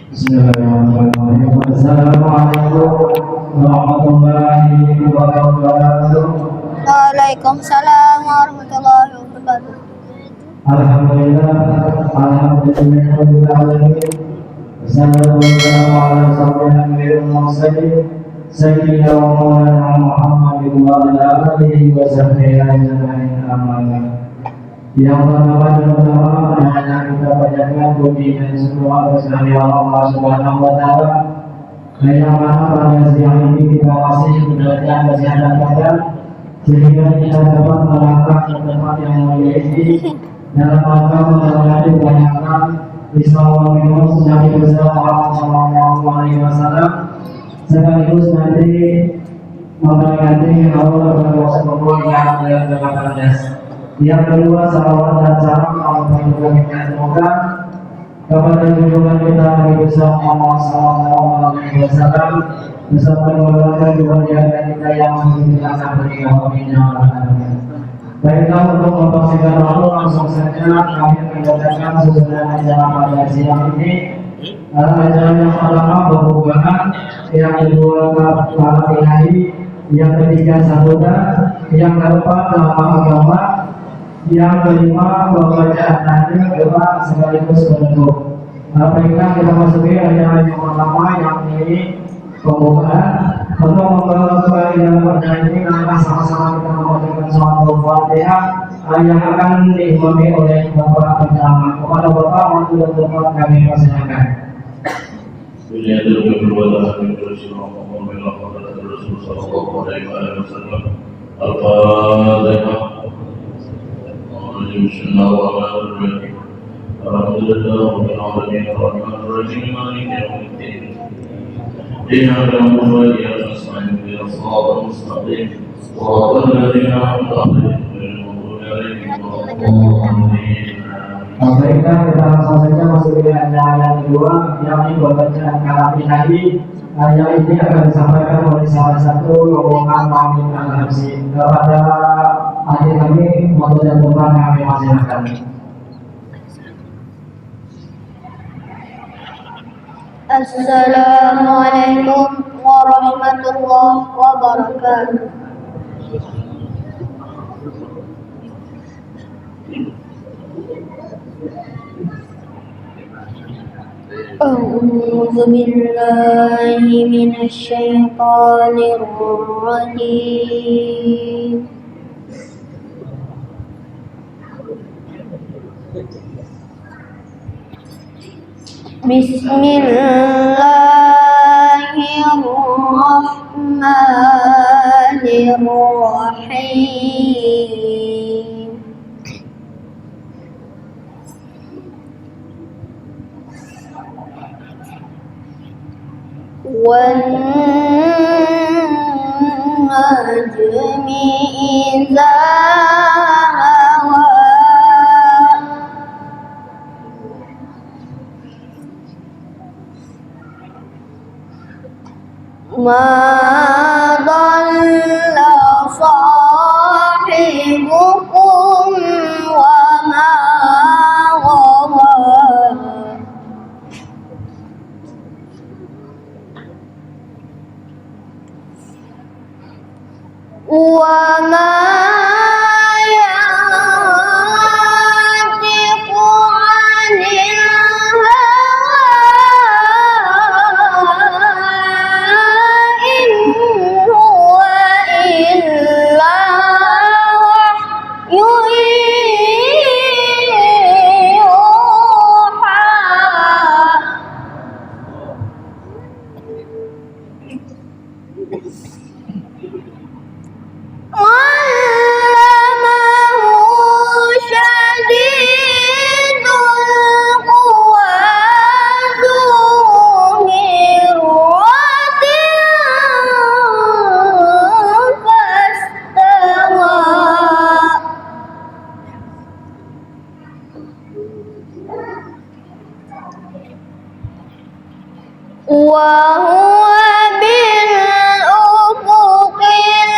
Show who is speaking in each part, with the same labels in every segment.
Speaker 1: Bismillahirrahmanirrahim. Assalamualaikum warahmatullahi wabarakatuh.
Speaker 2: Waalaikumsalam warahmatullahi wabarakatuh.
Speaker 1: Alhamdulillah, alhamdulillahirobbilalamin. Wassalatu wassalamu ala asyrofil mursalin sayyidina wa maulana Muhammadin wa ala alihi wa sahbihi ajmain. Amma ba'd. Yang pertama adalah kita panjatkan puji dan syukur kepada Allah Subhanahu wa taala yang mana pada siang ini kita masih diberikan kesehatan sehingga kita dapat melangkah ke tempat yang mulia ini dalam rangka menjalani kebanyakan Islam minum Nabi Muhammad SAW sekaligus nanti memperingati Allah Rasulullah yang ke-18. Yang kedua, salawat dan salam Allah kita semoga kepada junjungan kita Nabi Muhammad SAW beserta keluarga keluarga kita yang masih kita akan beri baiklah, untuk mempersingkat waktu langsung saja kami menyampaikan sesudah acara pada siang ini. Acara yang pertama pembukaan, yang kedua para ilahi, yang ketiga sambutan, yang keempat nama agama, yang kelima pembacaan nadil doa sekaligus penutup. Baiklah, kita masuki acara yang pertama, yang ini pembukaan. Untuk membawa dalam perjalanan ini, maka sama-sama kita membacakan surat Al-Fatihah yang akan diimami oleh Bapak pertama. Kepada Bapak waktu dan tempat kami persilakan.
Speaker 3: إياك نعبد وإياك نستعين اهدنا الصراط المستقيم صراط الذين أنعمت عليهم غير المغضوب عليهم ولا الضالين.
Speaker 1: Baiklah, kita langsung saja masuk ke acara yang kedua, yakni pembacaan kalam ilahi. Yang ini akan disampaikan oleh salah satu rombongan Mamin Al-Habsyi. Kepada adik kami, waktu dan tempat kami persilakan.
Speaker 2: Assalamualaikum warahmatullahi wabarakatuh. A'udzu billahi minasy syaithanir rajim. Bismillahirrahmanirrahim. Wan najmi idza hawa ma dhalla sahibukum wa ma ghawa wa ma yantiqu 'anil wa huwa bil ufuqil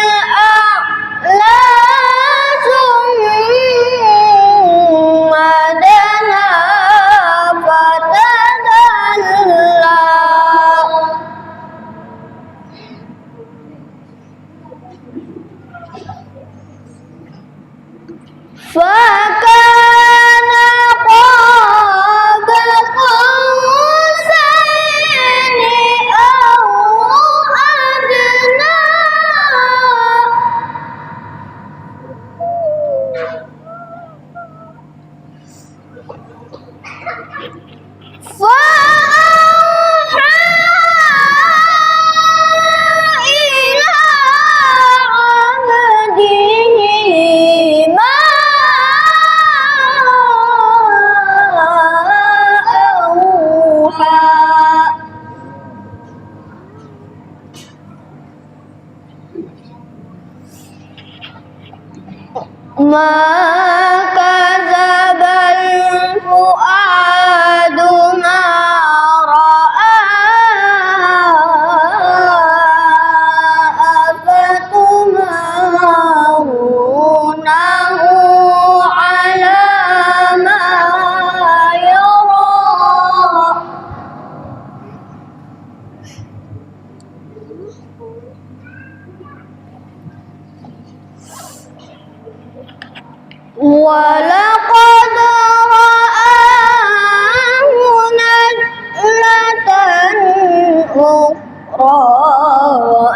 Speaker 2: فكان قاب قوسين أو أدنى فأوحى إلى عبده ما أوحى ما كذب الفؤاد ما رأى أفتمارونه على ما يرى ولقد رآه نزلة أخرى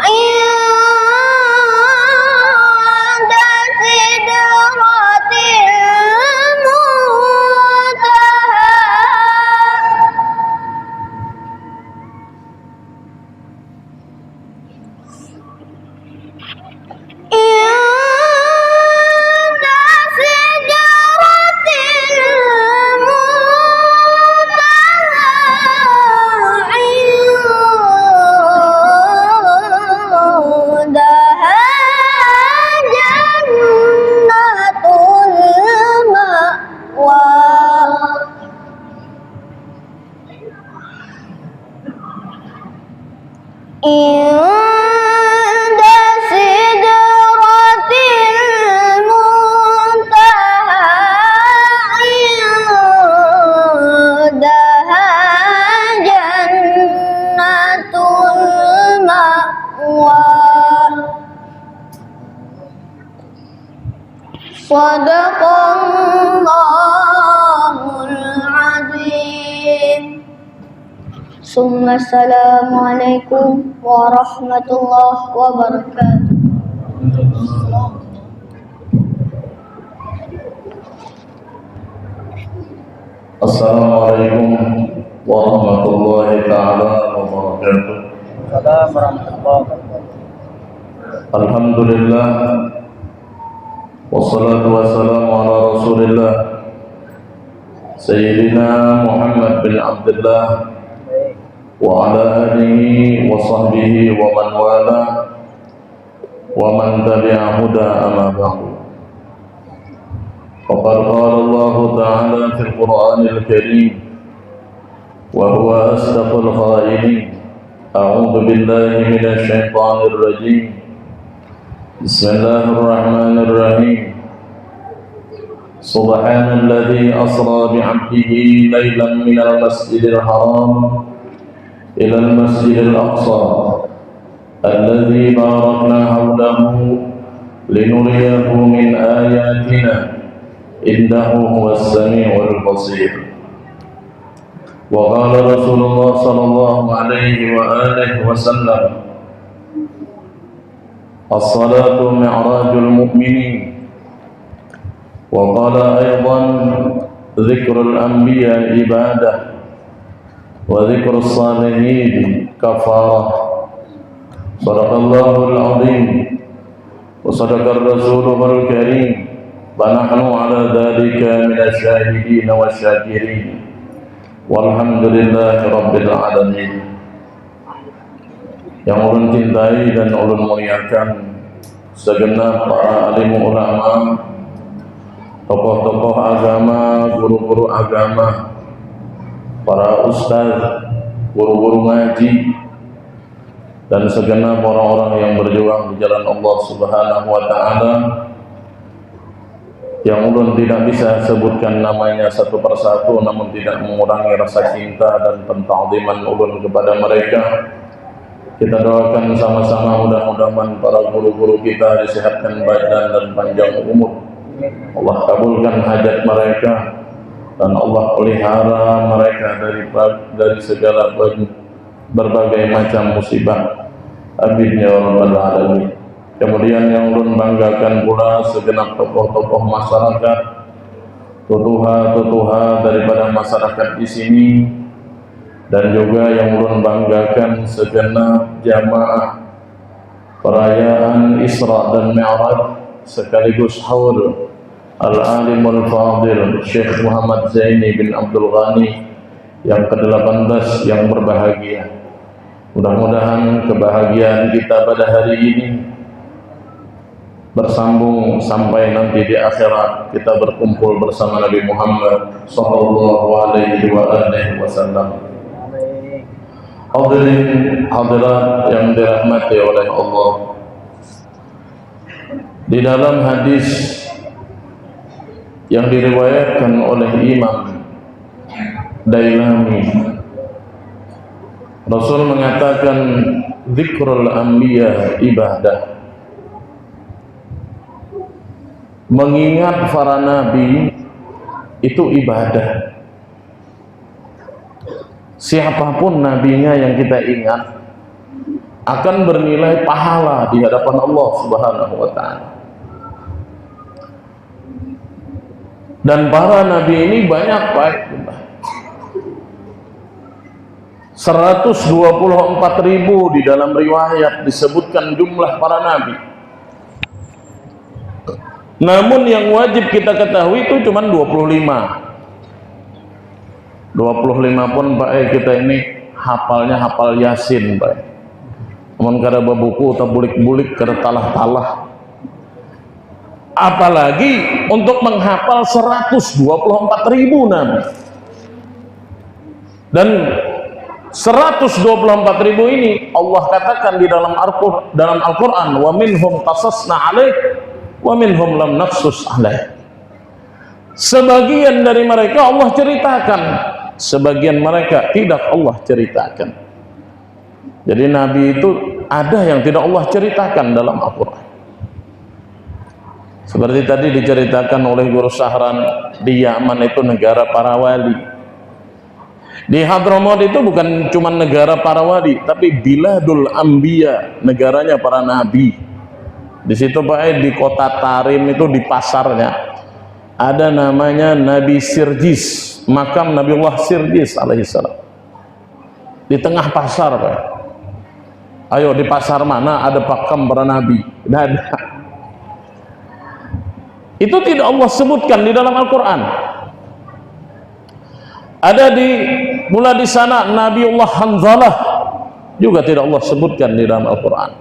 Speaker 2: عند سدرة عند سدرة المنتهى عندها جنة المأوى صدق الله العظيم. ثم السلام عليكم ورحمة الله وبركاته.
Speaker 3: Assalamualaikum warahmatullahi taala wabarakatuh.
Speaker 1: Assalamualaikum warahmatullahi wabarakatuh.
Speaker 3: Alhamdulillah wassalatu wassalamu ala Rasulillah Sayyidina Muhammad bin Abdullah wa ala alihi wa sahbihi wa man wala wa man tabi'a huda amma ba'du. Faqad qala Allah ta'ala fil Qur'anil Karim wa huwa asdaqul qailin. A'udzu billahi minasy syaithanir rajim. Bismillahirrahmanirrahim. Subhanalladzi asra bi'abdihi lailan minal masjidil haram إلى المسجد الأقصى الذي باركنا حوله لنريه من آياتنا إنه هو السميع البصير. وقال رسول الله صلى الله عليه وآله وسلم الصلاة معراج المؤمنين. وقال أيضا ذكر الأنبياء عبادة وذكر الصالحين كفارة. صدق الله العظيم وصدق الرسول الكريم ونحن على ذلك من الشاهدين والشاكرين والحمد لله رب العالمين. Yang ulun cintai dan ulun muliakan segenap para alim ulama, tokoh-tokoh agama, guru-guru agama, para ustaz, guru-guru ngaji, dan segenap orang-orang yang berjuang di jalan Allah Subhanahu wa taala, yang ulun tidak bisa sebutkan namanya satu persatu, namun tidak mengurangi rasa cinta dan pentakziman ulun kepada mereka, Kita doakan sama-sama mudah-mudahan para guru-guru kita disehatkan badan dan panjang umur. Allah kabulkan hajat mereka dan Allah pelihara mereka dari segala berbagai macam musibah. Amin ya rabbal alamin. Kemudian yang ulun banggakan pula segenap tokoh-tokoh masyarakat, tutuha daripada masyarakat di sini, dan juga yang ulun banggakan segenap jamaah perayaan Isra dan Mi'raj sekaligus haul Al-Alimul Fadil Syekh Muhammad Zaini bin Abdul Ghani yang ke-18 yang berbahagia. Mudah-mudahan kebahagiaan kita pada hari ini bersambung sampai nanti di akhirat kita berkumpul bersama Nabi Muhammad sallallahu alaihi wasallam. Hadirin hadirat yang dirahmati oleh Allah, di dalam hadis yang diriwayatkan oleh Imam Dailami, Rasul mengatakan zikrul anbiya ibadah. Mengingat para nabi itu ibadah. Siapapun nabinya yang kita ingat akan bernilai pahala di hadapan Allah Subhanahu wa taala. Dan para nabi ini banyak, Pak. 124.000 di dalam riwayat disebutkan jumlah para nabi. Namun yang wajib kita ketahui itu cuma 25 pun Pak, kita ini hafalnya hafal Yasin, Pak. Namun kada buku atau bulik-bulik kada talah-talah. Apalagi untuk menghafal 124.000 nabi. Dan 124.000 ini Allah katakan di dalam Al-Quran, wa minhum qasasna alaik wa minhum lam naqsus alaik. Sebagian dari mereka Allah ceritakan, sebagian mereka tidak Allah ceritakan. Jadi nabi itu ada yang tidak Allah ceritakan dalam Al-Quran. Seperti tadi diceritakan oleh Guru Sahran, di Yaman itu negara para wali. Di Hadramaut itu bukan cuma negara para wali, tapi Biladul Anbiya, negaranya para nabi. Di situ Pak, di kota Tarim itu di pasarnya ada namanya Nabi Sirjis, makam Nabiullah Sirjis alaihissalam. Di tengah pasar, Pak. Ayo, di pasar mana ada makam para nabi? Tidak ada. Itu tidak Allah sebutkan di dalam Al-Quran. Ada mula di sana Nabiullah Hanzalah, juga tidak Allah sebutkan di dalam Al-Quran.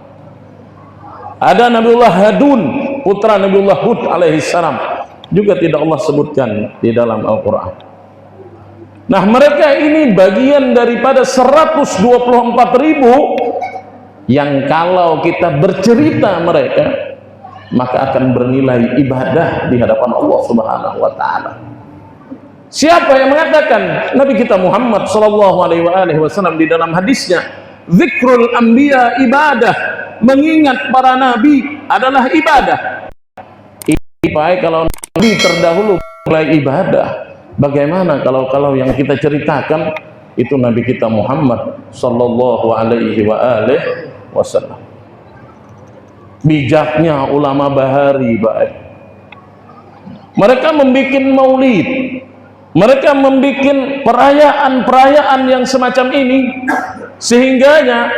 Speaker 3: Ada Nabiullah Hadun, putra Nabiullah Hud alaihissalam, juga tidak Allah sebutkan di dalam Al-Quran. Nah, mereka ini bagian daripada 124.000 yang kalau kita bercerita mereka, maka akan bernilai ibadah di hadapan Allah Subhanahu wa taala. Siapa yang mengatakan? Nabi kita Muhammad sallallahu alaihi wasallam di dalam hadisnya, zikrul anbiya ibadah, mengingat para nabi adalah ibadah. Baik, kalau nabi terdahulu mulai ibadah, bagaimana kalau yang kita ceritakan itu Nabi kita Muhammad sallallahu alaihi wasallam. Bijaknya ulama Bahari, baik. Mereka membuat maulid, mereka membuat perayaan-perayaan yang semacam ini, sehingganya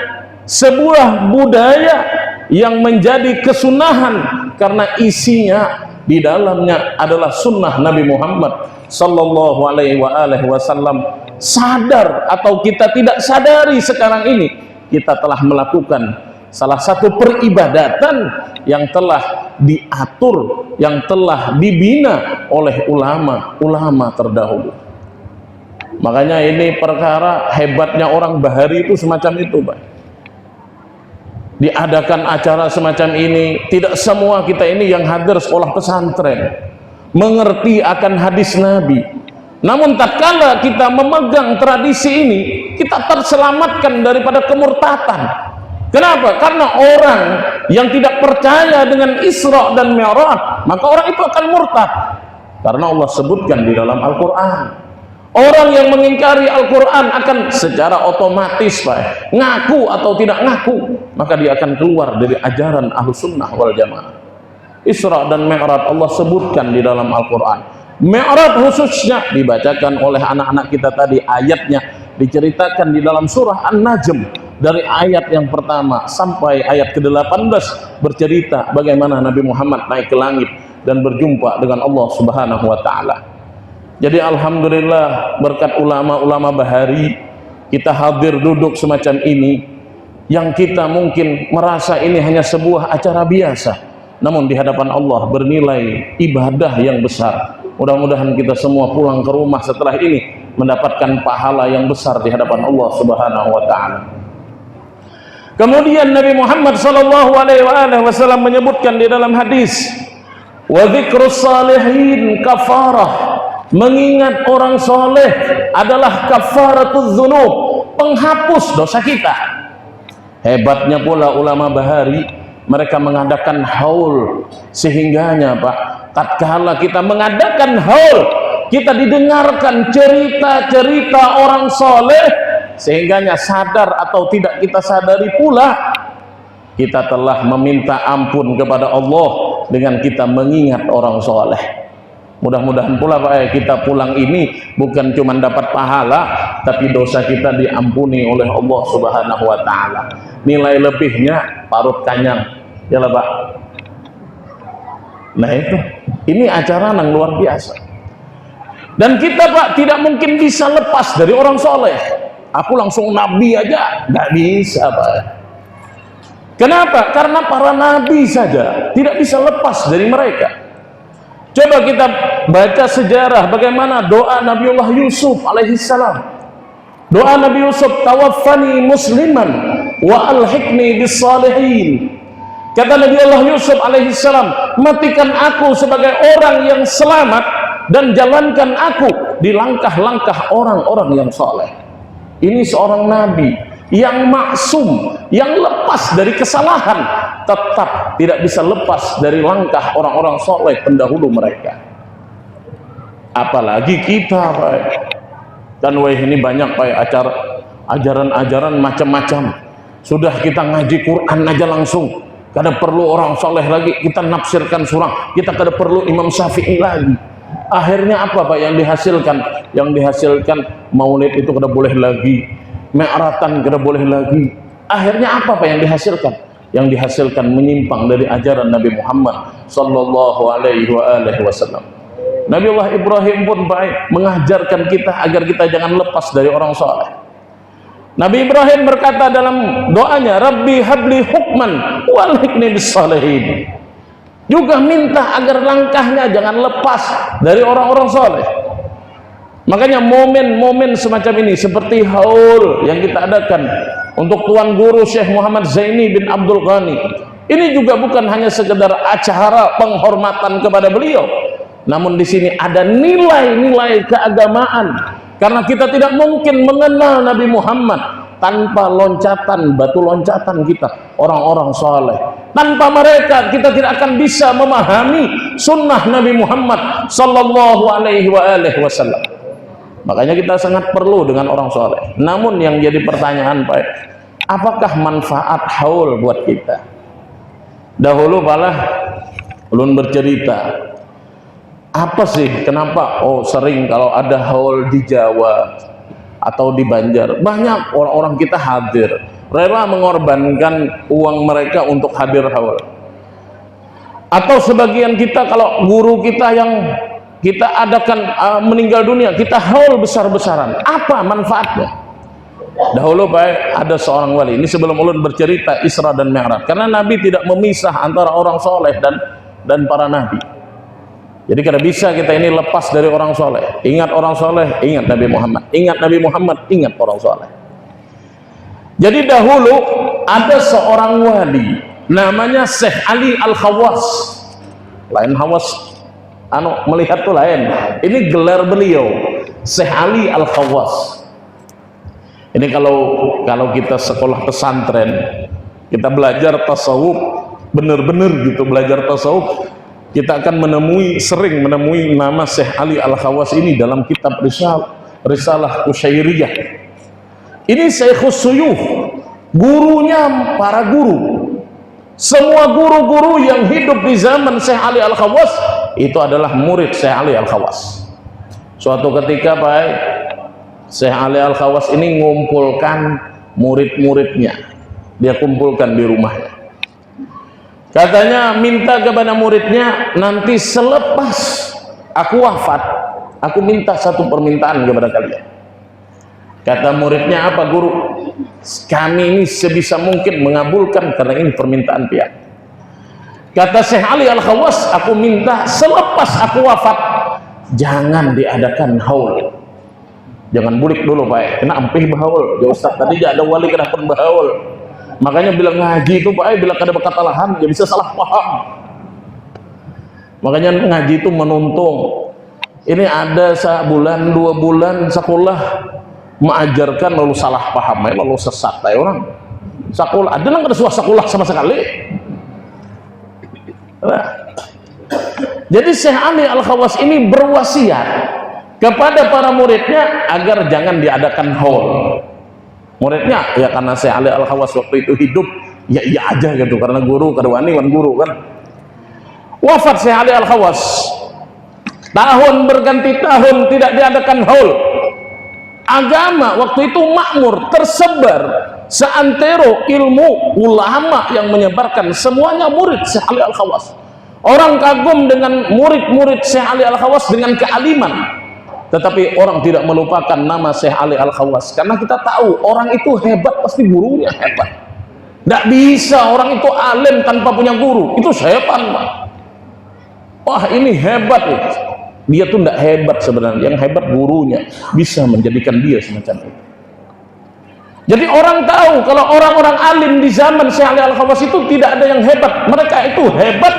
Speaker 3: sebuah budaya yang menjadi kesunahan karena isinya di dalamnya adalah sunnah Nabi Muhammad sallallahu alaihi wasallam. Sadar atau kita tidak sadari sekarang ini, kita telah melakukan salah satu peribadatan yang telah diatur, yang telah dibina oleh ulama-ulama terdahulu. Makanya ini perkara hebatnya orang Bahari itu semacam itu, Pak. Diadakan acara semacam ini, tidak semua kita ini yang hadir sekolah pesantren mengerti akan hadis Nabi. Namun tatkala kita memegang tradisi ini, kita terselamatkan daripada kemurtatan. Kenapa? Karena orang yang tidak percaya dengan Isra dan Mi'raj, maka orang itu akan murtad. Karena Allah sebutkan di dalam Al-Quran, orang yang mengingkari Al-Quran akan secara otomatis Pak, ngaku atau tidak ngaku, maka dia akan keluar dari ajaran Ahlus Sunnah wal Jamaah. Isra dan Mi'raj Allah sebutkan di dalam Al-Quran. Mi'raj khususnya dibacakan oleh anak-anak kita tadi, ayatnya diceritakan di dalam surah An-Najm dari ayat yang pertama sampai ayat ke-18, bercerita bagaimana Nabi Muhammad naik ke langit dan berjumpa dengan Allah Subhanahu wa taala. Jadi alhamdulillah berkat ulama-ulama Bahari kita hadir duduk semacam ini, yang kita mungkin merasa ini hanya sebuah acara biasa, namun di hadapan Allah bernilai ibadah yang besar. Mudah-mudahan kita semua pulang ke rumah setelah ini mendapatkan pahala yang besar di hadapan Allah Subhanahu wa taala. Kemudian Nabi Muhammad sallallahu alaihi wasallam menyebutkan di dalam hadis, wa dzikrus salihin kafarah, mengingat orang soleh adalah kafaratuz dzunub, penghapus dosa kita. Hebatnya pula ulama Bahari, mereka mengadakan haul, sehingganya Pak, tatkala kita mengadakan haul, kita didengarkan cerita-cerita orang soleh, sehingganya sadar atau tidak kita sadari pula kita telah meminta ampun kepada Allah dengan kita mengingat orang soleh. Mudah-mudahan pula Pak, kita pulang ini bukan cuma dapat pahala, tapi dosa kita diampuni oleh Allah Subhanahu wa taala. Nilai lebihnya parut kanyang, ya lah Pak. Nah itu, ini acara yang luar biasa. Dan kita Pak tidak mungkin bisa lepas dari orang soleh. Aku langsung nabi aja, nggak bisa Pak. Kenapa? Karena para nabi saja tidak bisa lepas dari mereka. Coba kita baca sejarah bagaimana doa Nabiullah Yusuf alaihissalam. Doa Nabi Yusuf, tawaffani musliman wa alhiqni bis salihin. Kata Nabiullah Yusuf alaihissalam, matikan aku sebagai orang yang selamat dan jalankan aku di langkah-langkah orang-orang yang soleh. Ini seorang nabi yang maksum, yang lepas dari kesalahan, tetap tidak bisa lepas dari langkah orang-orang soleh pendahulu mereka. Apalagi kita Pak. Dan ini banyak Pak ajaran-ajaran macam-macam. Sudah kita ngaji Quran aja langsung, kada perlu orang soleh lagi, kita nafsirkan surah, kita kada perlu Imam Syafi'i lagi. Akhirnya apa Pak yang dihasilkan? Yang dihasilkan maulid itu kada boleh lagi, mi'ratan kada boleh lagi. Akhirnya apa Pak yang dihasilkan? Yang dihasilkan menyimpang dari ajaran Nabi Muhammad sallallahu alaihi wasallam. Nabiullah Ibrahim pun Pak mengajarkan kita agar kita jangan lepas dari orang soleh. Nabi Ibrahim berkata dalam doanya, Rabbi habli hukman walhiqni bis salihin. Juga minta agar langkahnya jangan lepas dari orang-orang soleh. Makanya momen-momen semacam ini seperti haul yang kita adakan untuk Tuan Guru Syekh Muhammad Zaini bin Abdul Ghani, ini juga bukan hanya sekedar acara penghormatan kepada beliau, namun di sini ada nilai-nilai keagamaan, karena kita tidak mungkin mengenal Nabi Muhammad tanpa loncatan, batu loncatan kita orang-orang soleh. Tanpa mereka kita tidak akan bisa memahami sunnah Nabi Muhammad sallallahu alaihi wasallam. Makanya kita sangat perlu dengan orang soleh. Namun yang jadi pertanyaan Pak, apakah manfaat haul buat kita? Dahulu malah ulun bercerita, apa sih kenapa sering kalau ada haul di Jawa atau di Banjar, banyak orang-orang kita hadir, rela mengorbankan uang mereka untuk hadir haul. Atau sebagian kita kalau guru kita yang kita adakan meninggal dunia, kita haul besar-besaran, apa manfaatnya? Dahulu Pak ada seorang wali, ini sebelum ulun bercerita Isra dan Mi'raj, karena Nabi tidak memisah antara orang soleh dan para nabi. Jadi kada bisa kita ini lepas dari orang soleh. Ingat orang soleh, ingat Nabi Muhammad. Ingat Nabi Muhammad, ingat orang soleh. Jadi dahulu ada seorang wali namanya Syekh Ali Al-Khawas. Lain Khawas melihat tuh lain. Ini gelar beliau, Syekh Ali Al-Khawas. Ini kalau kita sekolah pesantren, kita belajar tasawuf benar-benar gitu, belajar tasawuf, kita akan sering menemui nama Syekh Ali Al-Khawas ini dalam kitab Risalah Kusyairiyah. Ini Syekhus Suyuh, gurunya para guru. Semua guru-guru yang hidup di zaman Syekh Ali Al-Khawas itu adalah murid Syekh Ali Al-Khawas. Suatu ketika Pak, Syekh Ali Al-Khawas ini mengumpulkan murid-muridnya, dia kumpulkan di rumahnya. Katanya minta kepada muridnya, nanti selepas aku wafat, aku minta satu permintaan kepada kalian. Kata muridnya, apa guru? Kami ini sebisa mungkin mengabulkan karena ini permintaan pihak. Kata Syekh Ali Al-Khawas, aku minta selepas aku wafat, jangan diadakan haul. Jangan bulik dulu Pak, kena ampih bahaul. Ya Ustaz, tadi ada wali kena pun bahaul. Makanya bilang ngaji itu Pak, bila ada kesalahan dia bisa salah paham. Makanya ngaji itu menuntung. Ini ada sebulan 2 bulan sekolah mengajarkan lalu salah paham, lalu sesat orang. Sekolah ada nggak ada sekolah sama sekali. Nah, jadi Syekh Ali Al-Khawas ini berwasiat kepada para muridnya agar jangan diadakan haul. Muridnya ya karena Syekh Ali Al-Khawas waktu itu hidup ya iya aja gitu, karena guru kedewani wan guru kan. Wafat Syekh Ali Al-Khawas, tahun berganti tahun tidak diadakan haul. Agama waktu itu makmur, tersebar seantero ilmu ulama yang menyebarkan, semuanya murid Syekh Ali Al-Khawas. Orang kagum dengan murid-murid Syekh Ali Al-Khawas dengan kealiman. Tetapi orang tidak melupakan nama Syekh Ali Al-Khawas, karena kita tahu orang itu hebat pasti gurunya hebat. Tidak bisa orang itu alim tanpa punya guru, itu setan Pak. Wah ini hebat ya. Dia tuh tidak hebat sebenarnya, yang hebat gurunya bisa menjadikan dia semacam itu. Jadi orang tahu kalau orang-orang alim di zaman Syekh Ali Al-Khawas itu tidak ada yang hebat, mereka itu hebat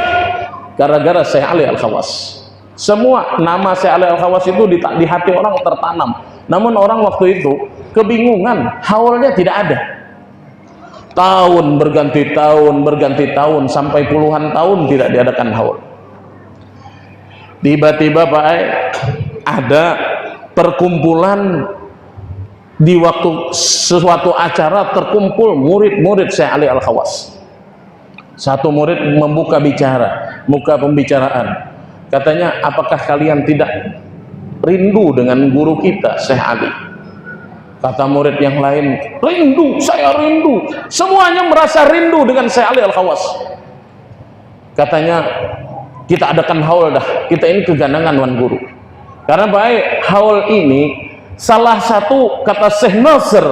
Speaker 3: gara-gara Syekh Ali Al-Khawas. Semua nama Syekh Ali Al-Khawas itu di hati orang tertanam. Namun orang waktu itu kebingungan, haulnya tidak ada. Tahun berganti tahun sampai puluhan tahun tidak diadakan haul. Tiba-tiba Pak, ada perkumpulan di waktu sesuatu acara, terkumpul murid-murid Syekh Ali Al-Khawas. Satu murid membuka pembicaraan. Katanya, apakah kalian tidak rindu dengan guru kita Syekh Ali? Kata murid yang lain, rindu, saya rindu. Semuanya merasa rindu dengan Syekh Ali Al-Khawas. Katanya, kita adakan haul dah, kita ini kegandangan wan guru. Karena baik haul ini salah satu, kata Syekh Nasr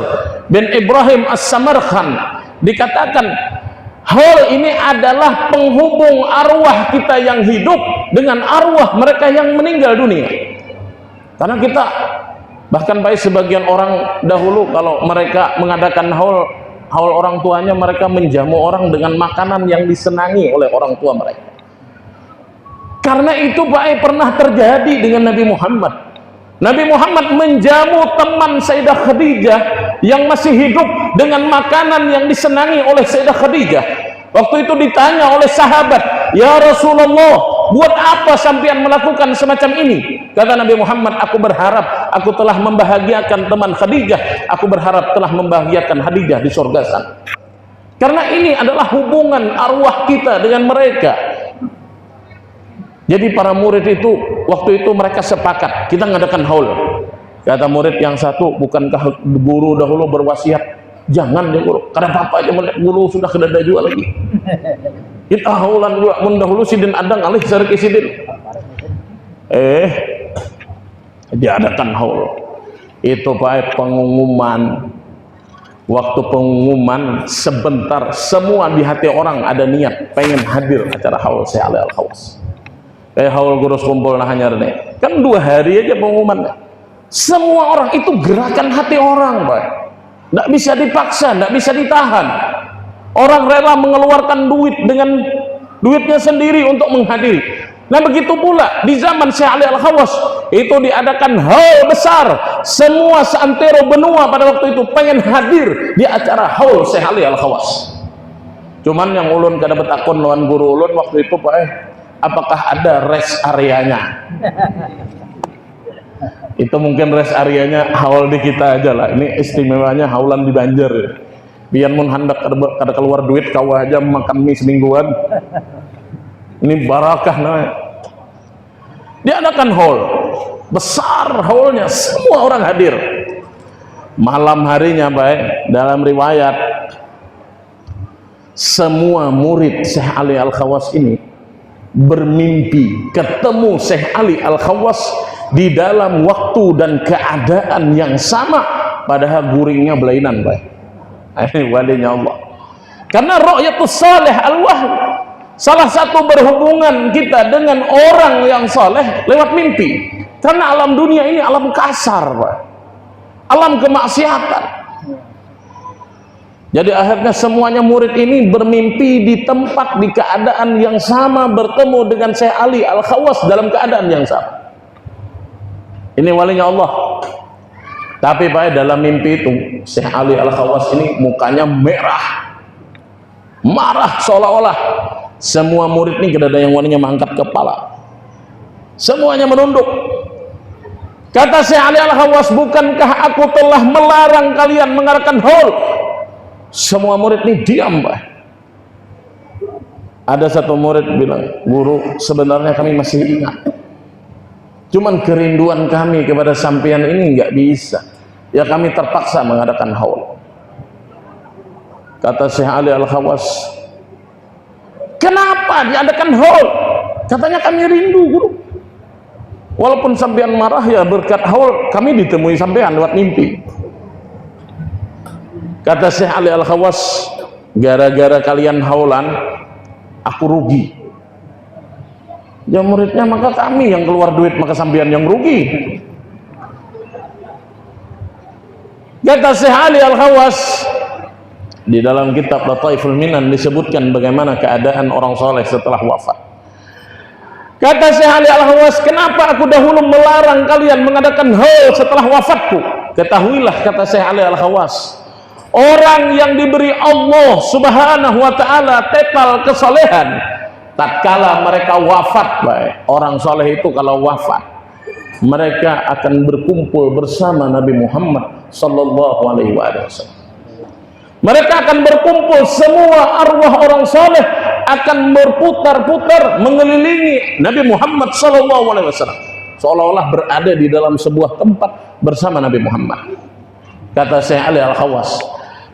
Speaker 3: bin Ibrahim As-Samarkand, dikatakan haul ini adalah penghubung arwah kita yang hidup dengan arwah mereka yang meninggal dunia. Karena kita bahkan baik sebagian orang dahulu kalau mereka mengadakan haul orang tuanya, mereka menjamu orang dengan makanan yang disenangi oleh orang tua mereka. Karena itu Pak, pernah terjadi dengan Nabi Muhammad. Nabi Muhammad menjamu teman Sayyidah Khadijah yang masih hidup dengan makanan yang disenangi oleh Sayyidah Khadijah. Waktu itu ditanya oleh sahabat, ya Rasulullah, buat apa sampean melakukan semacam ini? Kata Nabi Muhammad, aku berharap aku telah membahagiakan teman Khadijah, aku berharap telah membahagiakan Khadijah di surga sana. Karena ini adalah hubungan arwah kita dengan mereka. Jadi para murid itu waktu itu mereka sepakat kita ngadakan haul. Kata murid yang satu, bukankah guru dahulu berwasiat jangan deh guru, karena apa aja melihat guru sudah kedada juga lagi. Kita haulan juga mendahulu sidin adang alih sarki sidin. Diadakan haul. Itu Pak pengumuman. Waktu pengumuman sebentar, semua di hati orang ada niat pengen hadir acara haul Syekh Ali Al-Khawas. Haul guru kumpul nah hanya nih. Kan 2 hari aja pengumumannya. Semua orang itu gerakan hati orang, Pak. Tidak bisa dipaksa, tidak bisa ditahan. Orang rela mengeluarkan duit dengan duitnya sendiri untuk menghadiri. Nah begitu pula di zaman Syekh Ali Al-Khawas itu diadakan haul besar. Semua seantero benua pada waktu itu pengen hadir di acara haul Syekh Ali Al-Khawas. Cuman yang ulun kada betakun lawan guru ulun waktu itu Pak apakah ada rest areanya? Itu mungkin rest areanya haul di kita aja lah. Ini istimewanya haulan di Banjar. Biar mun hendak kada keluar duit kau aja makan mie semingguan. Ini barakah namanya. Diadakan haul besar, haulnya semua orang hadir. Malam harinya baik dalam riwayat semua murid Syekh Ali Al-Khawas ini bermimpi ketemu Syekh Ali Al-Khawas di dalam waktu dan keadaan yang sama, padahal guringnya belainan baik. Ini walinya Allah. Karena ru'yatus salih al-wahy, salah satu berhubungan kita dengan orang yang saleh lewat mimpi. Karena alam dunia ini alam kasar Pak, alam kemaksiatan. Jadi akhirnya semuanya murid ini bermimpi di tempat, di keadaan yang sama, bertemu dengan Syekh Ali Al-Khawas dalam keadaan yang sama. Ini walinya Allah. Tapi Pak, dalam mimpi itu Syekh Ali Al-Khawas ini mukanya merah, marah, seolah-olah semua murid ini tidak ada yang walinya mengangkat kepala, semuanya menunduk. Kata Syekh Ali Al-Khawas, bukankah aku telah melarang kalian mengadakan haul? Semua murid ini diam Pak. Ada satu murid bilang, guru sebenarnya kami masih ingat, cuman kerinduan kami kepada sampean ini nggak bisa, ya kami terpaksa mengadakan haul. Kata Syekh Ali Al-Khawas, kenapa diadakan haul? Katanya kami rindu guru. Walaupun sampean marah ya berkat haul kami ditemui sampean lewat mimpi. Kata Syekh Ali Al-Khawas, gara-gara kalian haulan aku rugi. Ya muridnya, maka kami yang keluar duit, maka sampean yang rugi. Kata Syekh Ali Al-Khawas, di dalam kitab Lataiful Minan disebutkan bagaimana keadaan orang soleh setelah wafat. Kata Syekh Ali Al-Khawas, kenapa aku dahulu melarang kalian mengadakan haul setelah wafatku? Ketahuilah, kata Syekh Ali Al-Khawas, orang yang diberi Allah Subhanahu wa ta'ala tetal kesolehan, tatkala mereka wafat, baik, orang soleh itu kalau wafat mereka akan berkumpul bersama Nabi Muhammad sallallahu alaihi wasallam. Mereka akan berkumpul, semua arwah orang soleh akan berputar-putar mengelilingi Nabi Muhammad sallallahu alaihi wasallam, seolah-olah berada di dalam sebuah tempat bersama Nabi Muhammad. Kata Syekh Ali Al-Khawas,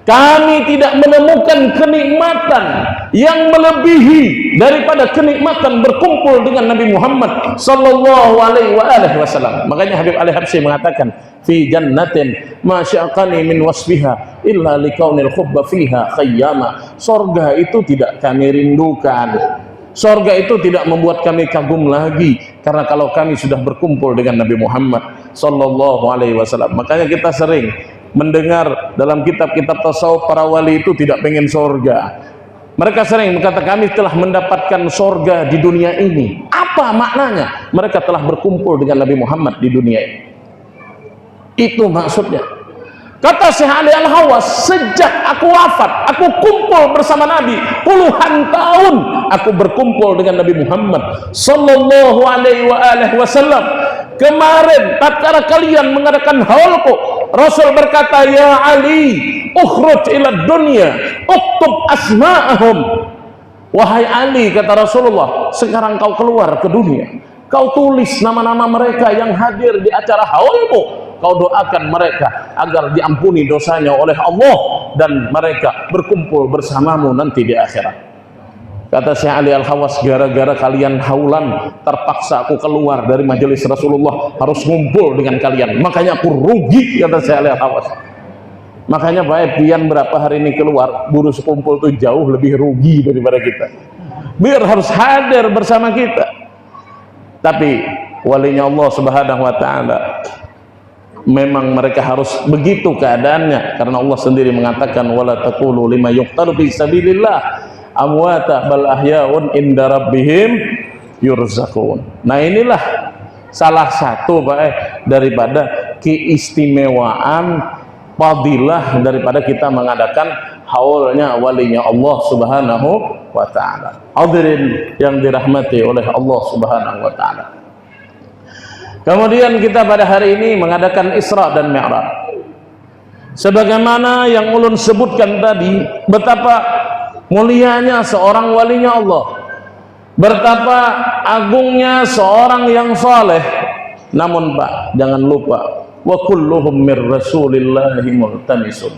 Speaker 3: kami tidak menemukan kenikmatan yang melebihi daripada kenikmatan berkumpul dengan Nabi Muhammad sallallahu alaihi wasallam. Makanya Habib Ali Habsyi mengatakan, fi jannatin ma syaqani min wasfiha illa likaunil hubba fiha khayyama. Surga itu tidak kami rindukan, surga itu tidak membuat kami kagum lagi, karena kalau kami sudah berkumpul dengan Nabi Muhammad sallallahu alaihi wasallam. Makanya kita sering mendengar dalam kitab-kitab tasawuf para wali itu tidak pengen surga. Mereka sering berkata, kami telah mendapatkan surga di dunia ini. Apa maknanya? Mereka telah berkumpul dengan Nabi Muhammad di dunia ini. Itu maksudnya. Kata Syekh Ali Al-Khawas, sejak aku wafat, aku kumpul bersama Nabi puluhan tahun. Aku berkumpul dengan Nabi Muhammad sallallahu alaihi wasallam. Kemarin tatkala kalian mengadakan haulku, Rasul berkata, ya Ali, ukhruj ila dunya, uktub asma'ahum. Wahai Ali, kata Rasulullah, sekarang kau keluar ke dunia, kau tulis nama-nama mereka yang hadir di acara haulmu. Kau doakan mereka agar diampuni dosanya oleh Allah dan mereka berkumpul bersamamu nanti di akhirat. Kata Syekh Ali Al-Khawas, gara-gara kalian haulan terpaksa aku keluar dari majelis Rasulullah, harus ngumpul dengan kalian, makanya aku rugi, kata Syekh Ali Al-Khawas. Makanya baik pian berapa hari ini keluar, buru sekumpul itu jauh lebih rugi daripada kita, biar harus hadir bersama kita. Tapi walinya Allah Subhanahu wa ta'ala, memang mereka harus begitu keadaannya, karena Allah sendiri mengatakan, wala taqulu lima yuqtalu fi sabilillah amwata bal ahyaun inda rabbihim yurzaqun. Nah inilah salah satu daripada keistimewaan fadilah daripada kita mengadakan haulnya walinya Allah Subhanahu wa taala. Hadirin yang dirahmati oleh Allah Subhanahu wa taala. Kemudian kita pada hari ini mengadakan Isra dan Mi'raj. Sebagaimana yang ulun sebutkan tadi, betapa mulianya seorang walinya Allah, betapa agungnya seorang yang saleh. Namun Pak, jangan lupa, wa kulluhum mir rasulillahi multamisun.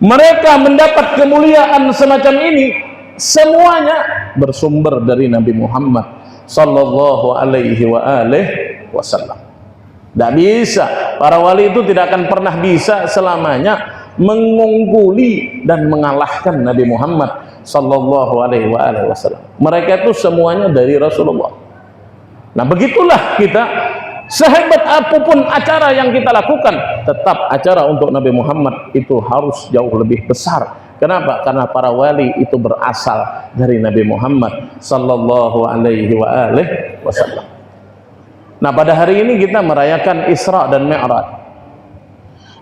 Speaker 3: Mereka mendapat kemuliaan semacam ini semuanya bersumber dari Nabi Muhammad sallallahu alaihi wasallam. Tidak bisa, para wali itu tidak akan pernah bisa selamanya mengungkuli dan mengalahkan Nabi Muhammad sallallahu alaihi wasallam. Mereka itu semuanya dari Rasulullah. Nah, begitulah kita, sehebat apapun acara yang kita lakukan, tetap acara untuk Nabi Muhammad itu harus jauh lebih besar. Kenapa? Karena para wali itu berasal dari Nabi Muhammad sallallahu alaihi wasallam. Nah, pada hari ini kita merayakan Isra dan Mi'raj,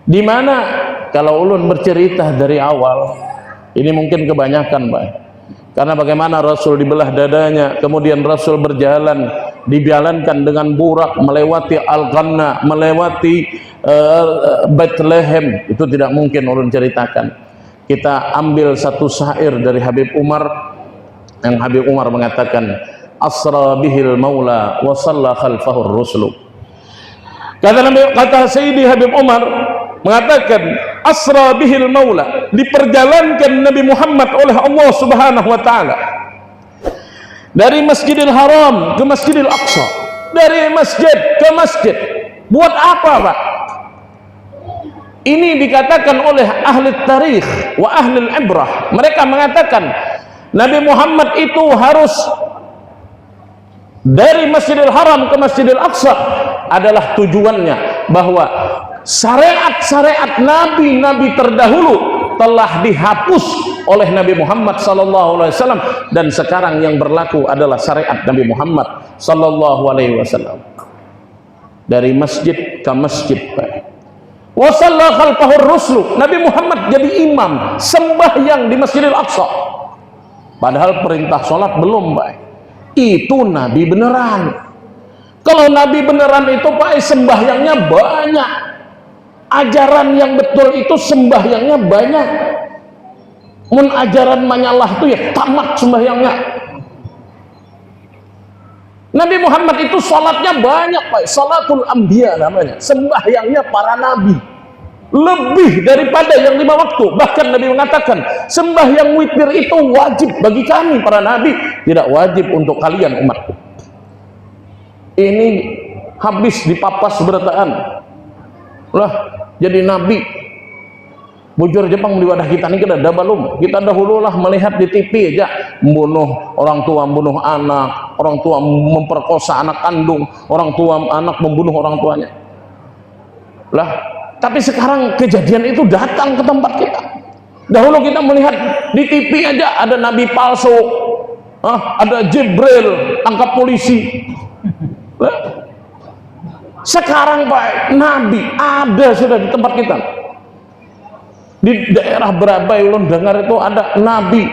Speaker 3: di mana kalau ulun bercerita dari awal, ini mungkin kebanyakan, Pak. Karena bagaimana Rasul dibelah dadanya, kemudian Rasul berjalan, dijalankan dengan burak melewati Al-Ghanna, melewati Bethlehem, itu tidak mungkin ulun ceritakan. Kita ambil satu syair dari Habib Umar, yang Habib Umar mengatakan, asra bihil maula wa shalla khalfahu rusulu. Kata Sayyidi Habib Umar mengatakan, asra bihil maula, diperjalankan Nabi Muhammad oleh Allah Subhanahu wa taala dari Masjidil Haram ke Masjidil Aqsa, dari masjid ke masjid. Buat apa, Pak? Ini dikatakan oleh ahli tarikh wa ahli ibrah. Mereka mengatakan Nabi Muhammad itu harus dari Masjidil Haram ke Masjidil Aqsa adalah tujuannya bahwa syariat-syariat nabi-nabi terdahulu telah dihapus oleh Nabi Muhammad SAW, dan sekarang yang berlaku adalah syariat Nabi Muhammad SAW. Dari masjid ke masjid, wa shalla khalfahur ruslu, Nabi Muhammad jadi imam sembahyang di Masjidil Aqsa, padahal perintah sholat belum, Pak. Itu Nabi beneran. Kalau Nabi beneran itu, Pak, sembahyangnya banyak. Ajaran yang betul itu sembahyangnya banyak. Mun ajaran manyalah itu ya tamat sembahyangnya. Nabi Muhammad itu salatnya banyak, Pak. Salatul Anbiya namanya. Sembahyangnya para nabi. Lebih daripada yang 5 waktu. Bahkan Nabi mengatakan, sembahyang witir itu wajib bagi kami para nabi, tidak wajib untuk kalian umatku. Ini habis dipapas berataan lah jadi nabi. Bujur Jepang di wadah kita ini kita dah belum. Kita dahulu lah melihat di TV aja, membunuh orang tua, membunuh anak, orang tua memperkosa anak kandung, orang tua anak membunuh orang tuanya. Lah, tapi sekarang kejadian itu datang ke tempat kita. Dahulu kita melihat di TV aja ada nabi palsu, ada Jibril angkat polisi. Sekarang, Pak, nabi ada sudah di tempat kita. Di daerah Berabai ulun dengar itu ada nabi,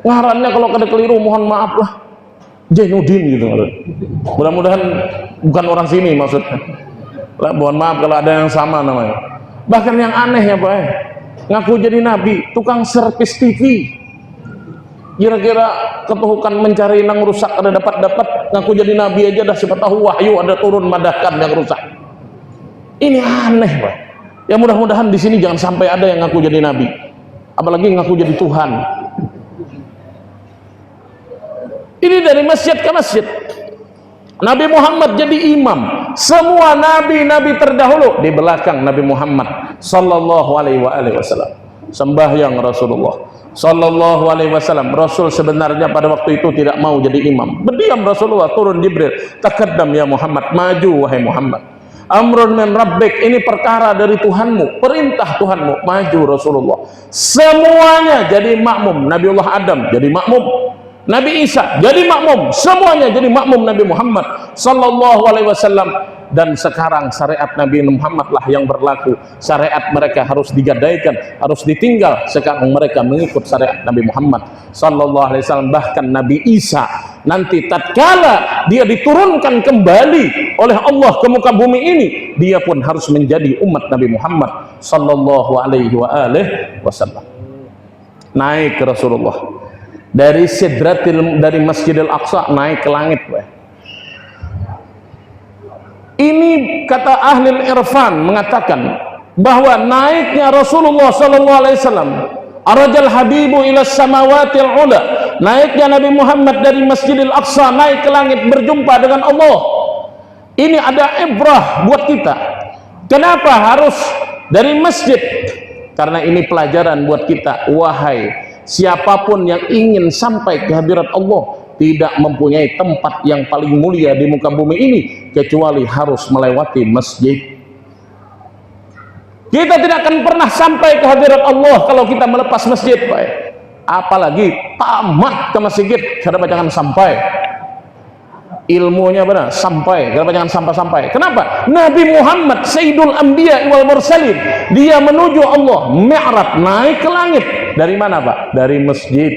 Speaker 3: ngarannya kalau kada keliru mohon maaf lah, Jainuddin gitu. Mudah-mudahan bukan orang sini maksudnya. Lah, mohon maaf kalau ada yang sama namanya. Bahkan yang anehnya, Pak, ngaku jadi nabi, tukang servis TV. Kira-kira ketuhukan mencari yang rusak ada dapat ngaku jadi nabi aja dah, siapa tahu wahyu ada turun madahkan yang rusak. Ini aneh, Pak. Ya mudah-mudahan di sini jangan sampai ada yang ngaku jadi nabi, apalagi ngaku jadi Tuhan. Ini dari masjid ke masjid. Nabi Muhammad jadi imam. Semua nabi-nabi terdahulu di belakang Nabi Muhammad sallallahu alaihi wasallam. Sembahyang Rasulullah sallallahu alaihi wasallam. Rasul sebenarnya pada waktu itu tidak mau jadi imam. Berdiam Rasulullah, turun Jibril, "Taqaddam ya Muhammad, maju wahai Muhammad. Amrun min rabbik, ini perkara dari Tuhanmu, perintah Tuhanmu." Maju Rasulullah. Semuanya jadi makmum. Nabiullah Adam jadi makmum. Nabi Isa jadi makmum, semuanya jadi makmum Nabi Muhammad sallallahu alaihi wasallam. Dan sekarang syariat Nabi Muhammad lah yang berlaku. Syariat mereka harus digadaikan, harus ditinggal. Sekarang mereka mengikut syariat Nabi Muhammad sallallahu alaihi wasallam. Bahkan Nabi Isa nanti tatkala dia diturunkan kembali oleh Allah ke muka bumi ini, dia pun harus menjadi umat Nabi Muhammad sallallahu alaihi wasallam. Naik ke Rasulullah dari dari Masjidil Aqsa naik ke langit. Ini kata ahli irfan mengatakan bahwa naiknya Rasulullah sallallahu alaihi wasallam, arajal habibu ila samawatil ula, naiknya Nabi Muhammad dari Masjidil Aqsa naik ke langit berjumpa dengan Allah. Ini ada ibrah buat kita. Kenapa harus dari masjid? Karena ini pelajaran buat kita. Wahai siapapun yang ingin sampai ke hadirat Allah, tidak mempunyai tempat yang paling mulia di muka bumi ini kecuali harus melewati masjid. Kita tidak akan pernah sampai ke hadirat Allah kalau kita melepas masjid, baik. Apalagi tamat ke masjid, kenapa jangan sampai? Ilmunya benar, sampai. Kenapa jangan sampai-sampai? Kenapa? Nabi Muhammad Sayyidul Anbiya wal Mursalin, dia menuju Allah, mi'raj, naik ke langit. Dari mana, Pak? Dari masjid.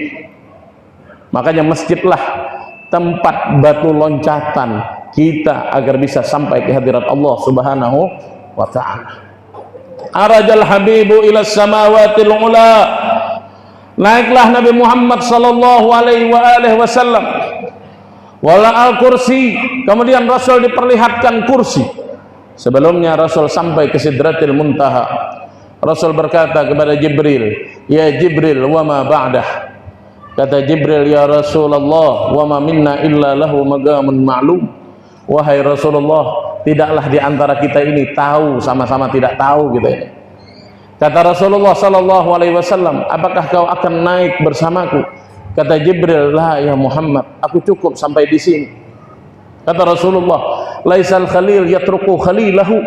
Speaker 3: Makanya masjidlah tempat batu loncatan kita agar bisa sampai ke hadirat Allah Subhanahu wa ta'ala. Arajal habibu ila samawatil ula, naiklah Nabi Muhammad sallallahu alaihi wasallam, wala al kursi, kemudian Rasul diperlihatkan kursi. Sebelumnya Rasul sampai ke Sidratil Muntaha. Rasul berkata kepada Jibril, ya Jibril, wa ma ba'dah. Kata Jibril, ya Rasulullah, wa ma minna illa lahu maqamun ma'lum. Wahai Rasulullah, tidaklah di antara kita ini tahu, sama-sama tidak tahu kita ini. Kata Rasulullah sallallahu alaihi wasallam, apakah kau akan naik bersamaku? Kata Jibril, la ya Muhammad, aku cukup sampai di sini. Kata Rasulullah, laisal khalil yatruku khalilahu.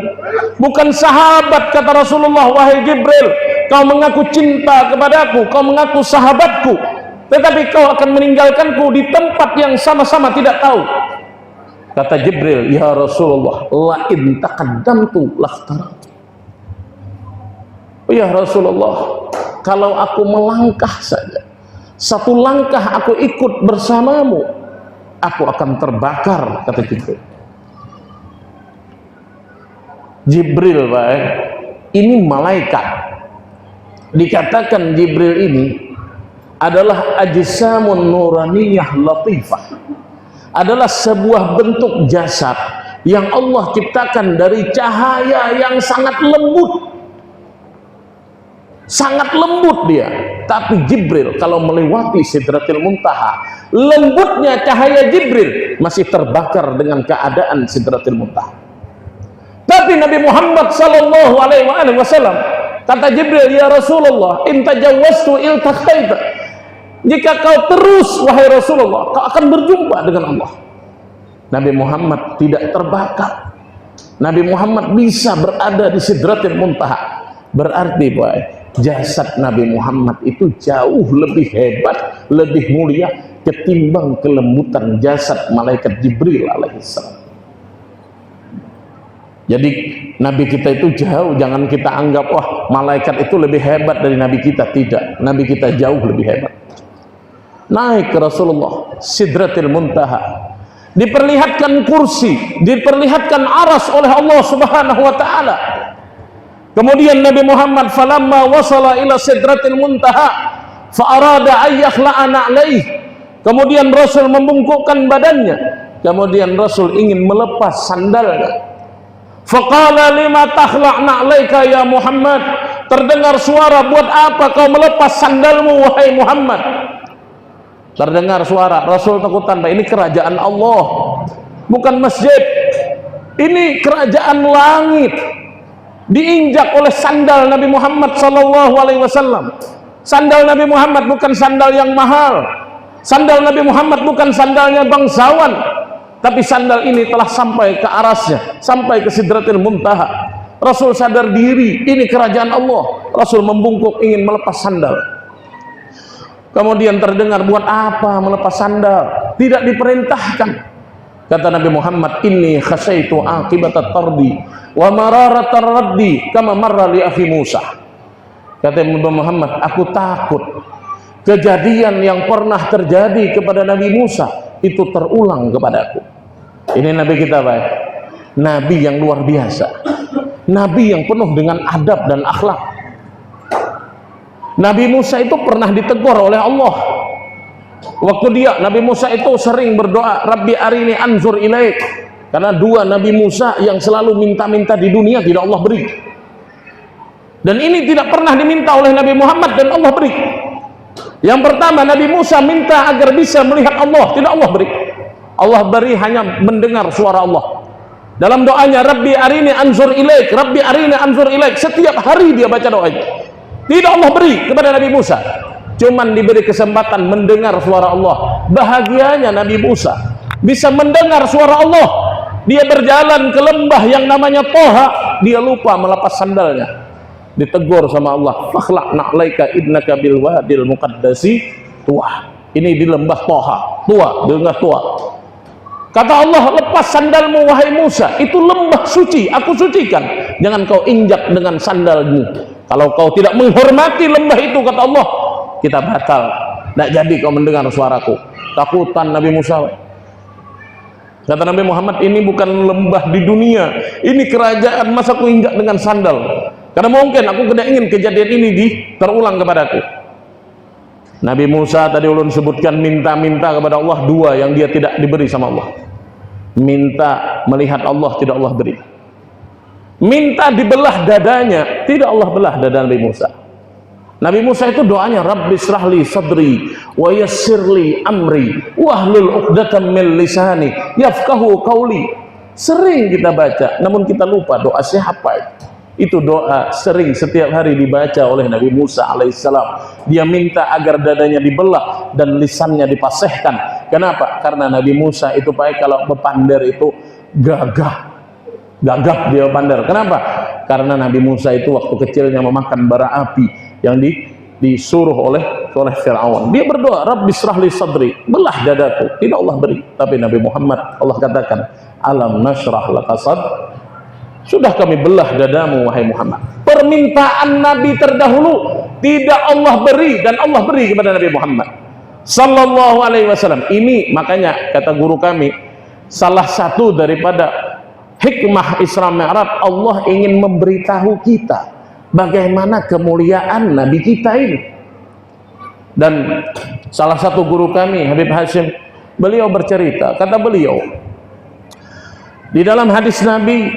Speaker 3: Bukan sahabat, kata Rasulullah, wahai Jibril, kau mengaku cinta kepadaku, kau mengaku sahabatku, tetapi kau akan meninggalkanku di tempat yang sama-sama tidak tahu. Kata Jibril, ya Rasulullah, la in taqaddamtu lakhtaratu. Ya Rasulullah, kalau aku melangkah saja, satu langkah aku ikut bersamamu, aku akan terbakar, kata Jibril. Jibril, baik, ini malaikat. Dikatakan Jibril ini adalah ajsamun nuraniyah latifah, adalah sebuah bentuk jasad yang Allah ciptakan dari cahaya yang sangat lembut. Sangat lembut dia. Tapi Jibril kalau melewati Sidratil Muntaha, lembutnya cahaya Jibril masih terbakar dengan keadaan Sidratil Muntaha. Tapi Nabi Muhammad sallallahu alaihi wasallam, kata Jibril, ya Rasulullah, in tajawwaztu iltaqaita. Jika kau terus, wahai Rasulullah, kau akan berjumpa dengan Allah. Nabi Muhammad tidak terbakar. Nabi Muhammad bisa berada di Sidratil Muntaha. Berarti, boy, jasad Nabi Muhammad itu jauh lebih hebat, lebih mulia ketimbang kelembutan jasad malaikat Jibril alaihissalam. Jadi Nabi kita itu jauh, jangan kita anggap wah malaikat itu lebih hebat dari Nabi kita. Tidak, Nabi kita jauh lebih hebat. Naik ke Rasulullah Sidratil Muntaha, diperlihatkan kursi, diperlihatkan aras oleh Allah Subhanahu wa ta'ala. Kemudian Nabi Muhammad falamma wasala ila Sidratil Muntaha fa arada ayyakhla'a na'laih. Kemudian Rasul membungkukkan badannya, kemudian Rasul ingin melepas sandalnya. Faqala lima takhla' na'laika ya Muhammad. Terdengar suara, buat apa kau melepas sandalmu wahai Muhammad? Terdengar suara, Rasul takutan, ini kerajaan Allah, bukan masjid. Ini kerajaan langit, diinjak oleh sandal Nabi Muhammad sallallahu alaihi wasallam. Sandal Nabi Muhammad bukan sandal yang mahal. Sandal Nabi Muhammad bukan sandalnya bangsawan, tapi sandal ini telah sampai ke arasnya, sampai ke Sidratil Muntaha. Rasul sadar diri, ini kerajaan Allah. Rasul membungkuk ingin melepas sandal. Kemudian terdengar, buat apa melepas sandal? Tidak diperintahkan. Kata Nabi Muhammad, inni khasyaitu aqibatat tardi wa mararatar raddi kama marra li akhi Musa. Kata Nabi Muhammad, aku takut kejadian yang pernah terjadi kepada Nabi Musa itu terulang kepadaku. Ini Nabi kita, baik. Nabi yang luar biasa. Nabi yang penuh dengan adab dan akhlak. Nabi Musa itu pernah ditegur oleh Allah. Waktu Nabi Musa itu sering berdoa, Rabbi arini anzur ilaik. Karena dua Nabi Musa yang selalu minta-minta di dunia tidak Allah beri. Dan ini tidak pernah diminta oleh Nabi Muhammad dan Allah beri. Yang pertama, Nabi Musa minta agar bisa melihat Allah, tidak Allah beri. Allah beri hanya mendengar suara Allah. Dalam doanya, Rabbi arini anzur ilaik, Rabbi arini anzur ilaik. Setiap hari dia baca doanya. Tidak Allah beri kepada Nabi Musa. Cuman diberi kesempatan mendengar suara Allah. Bahagianya Nabi Musa bisa mendengar suara Allah. Dia berjalan ke lembah yang namanya Toha, dia lupa melepas sandalnya. Ditegur sama Allah, fakhlaq na'laika innaka bil wadil muqaddasi tuwa. Ini di lembah Toha, dengar Tuah. Kata Allah, lepas sandalmu wahai Musa, itu lembah suci, aku sucikan. Jangan kau injak dengan sandalmu. Kalau kau tidak menghormati lembah itu, kata Allah, kita batal. Tidak jadi kau mendengar suaraku. Takutan Nabi Musa. Kata Nabi Muhammad, ini bukan lembah di dunia, ini kerajaan, masa aku injak dengan sandal? Karena mungkin aku tidak ingin kejadian ini terulang kepadaku. Nabi Musa tadi ulun sebutkan minta-minta kepada Allah dua yang dia tidak diberi sama Allah. Minta melihat Allah, tidak Allah beri. Minta dibelah dadanya, tidak Allah belah dada Nabi Musa. Nabi Musa itu doanya, Rabbi shrahli sadri wa yassirli amri wahlul 'uqdatam min lisani yafqahu qawli. Sering kita baca, namun kita lupa doa siapa itu. Itu doa sering setiap hari dibaca oleh Nabi Musa alaihissalam. Dia minta agar dadanya dibelah dan lisannya dipasehkan. Kenapa? Karena Nabi Musa itu baik kalau bepander itu gagah dia bepander. Kenapa? Karena Nabi Musa itu waktu kecilnya memakan bara api yang disuruh oleh Fir'aun. Dia berdoa, Rabbi shrahli sadri, belah dadaku. Tidak Allah beri. Tapi Nabi Muhammad, Allah katakan, alam nashrah laka sadrak. Sudah kami belah dadamu wahai Muhammad. Permintaan Nabi terdahulu tidak Allah beri dan Allah beri kepada Nabi Muhammad sallallahu alaihi wasallam. Ini makanya kata guru kami, salah satu daripada hikmah Isra Mi'raj, Allah ingin memberitahu kita bagaimana kemuliaan Nabi kita ini. Dan salah satu guru kami, Habib Hashim, beliau bercerita, kata beliau, di dalam hadis Nabi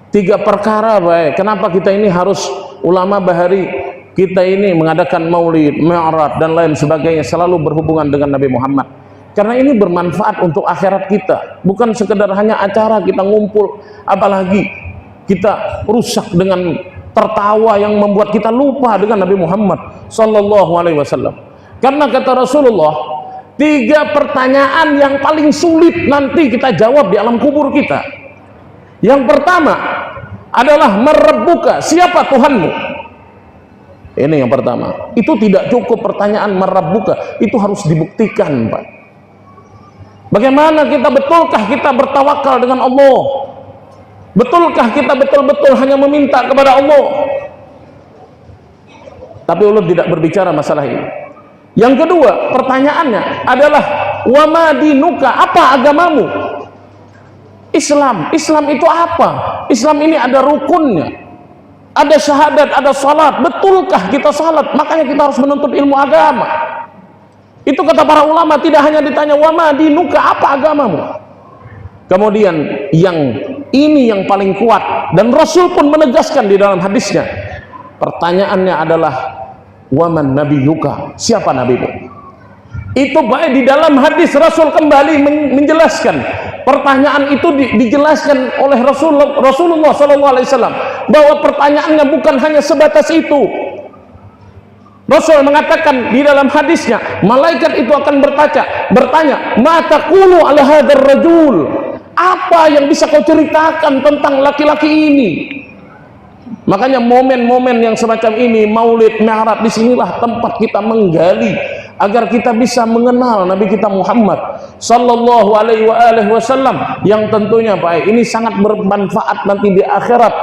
Speaker 3: 3 perkara baik. Kenapa kita ini harus ulama bahari kita ini mengadakan maulid, mi'raj dan lain sebagainya selalu berhubungan dengan Nabi Muhammad? Karena ini bermanfaat untuk akhirat kita. Bukan sekedar hanya acara kita ngumpul, apalagi kita rusak dengan tertawa yang membuat kita lupa dengan Nabi Muhammad sallallahu alaihi wasallam. Karena kata Rasulullah, 3 pertanyaan yang paling sulit nanti kita jawab di alam kubur kita. Yang pertama adalah merebbuka, siapa Tuhanmu? Ini yang pertama. Itu tidak cukup pertanyaan merebbuka, itu harus dibuktikan, Pak. Bagaimana betulkah kita bertawakal dengan Allah? Betulkah kita betul-betul hanya meminta kepada Allah? Tapi Allah tidak berbicara masalah ini. Yang kedua, pertanyaannya adalah wa ma dinuka, apa agamamu? Islam itu apa? Islam ini ada rukunnya, ada syahadat, ada salat. Betulkah kita salat? Makanya kita harus menuntut ilmu agama. Itu kata para ulama, tidak hanya ditanya wa ma dinuka, apa agamamu. Kemudian yang ini yang paling kuat, dan Rasul pun menegaskan di dalam hadisnya. Pertanyaannya adalah wa man nabiyuka, siapa nabimu? Itu baik di dalam hadis Rasul kembali menjelaskan. Pertanyaan itu dijelaskan oleh Rasulullah SAW bahwa pertanyaannya bukan hanya sebatas itu. Rasul mengatakan di dalam hadisnya, malaikat itu akan bertanya, ma taqulu ala hadzal rajul? Apa yang bisa kau ceritakan tentang laki-laki ini? Makanya momen-momen yang semacam ini, Maulid, Mi'raj, disinilah tempat kita menggali agar kita bisa mengenal Nabi kita Muhammad sallallahu alaihi wasallam, yang tentunya Pak, ini sangat bermanfaat nanti di akhirat,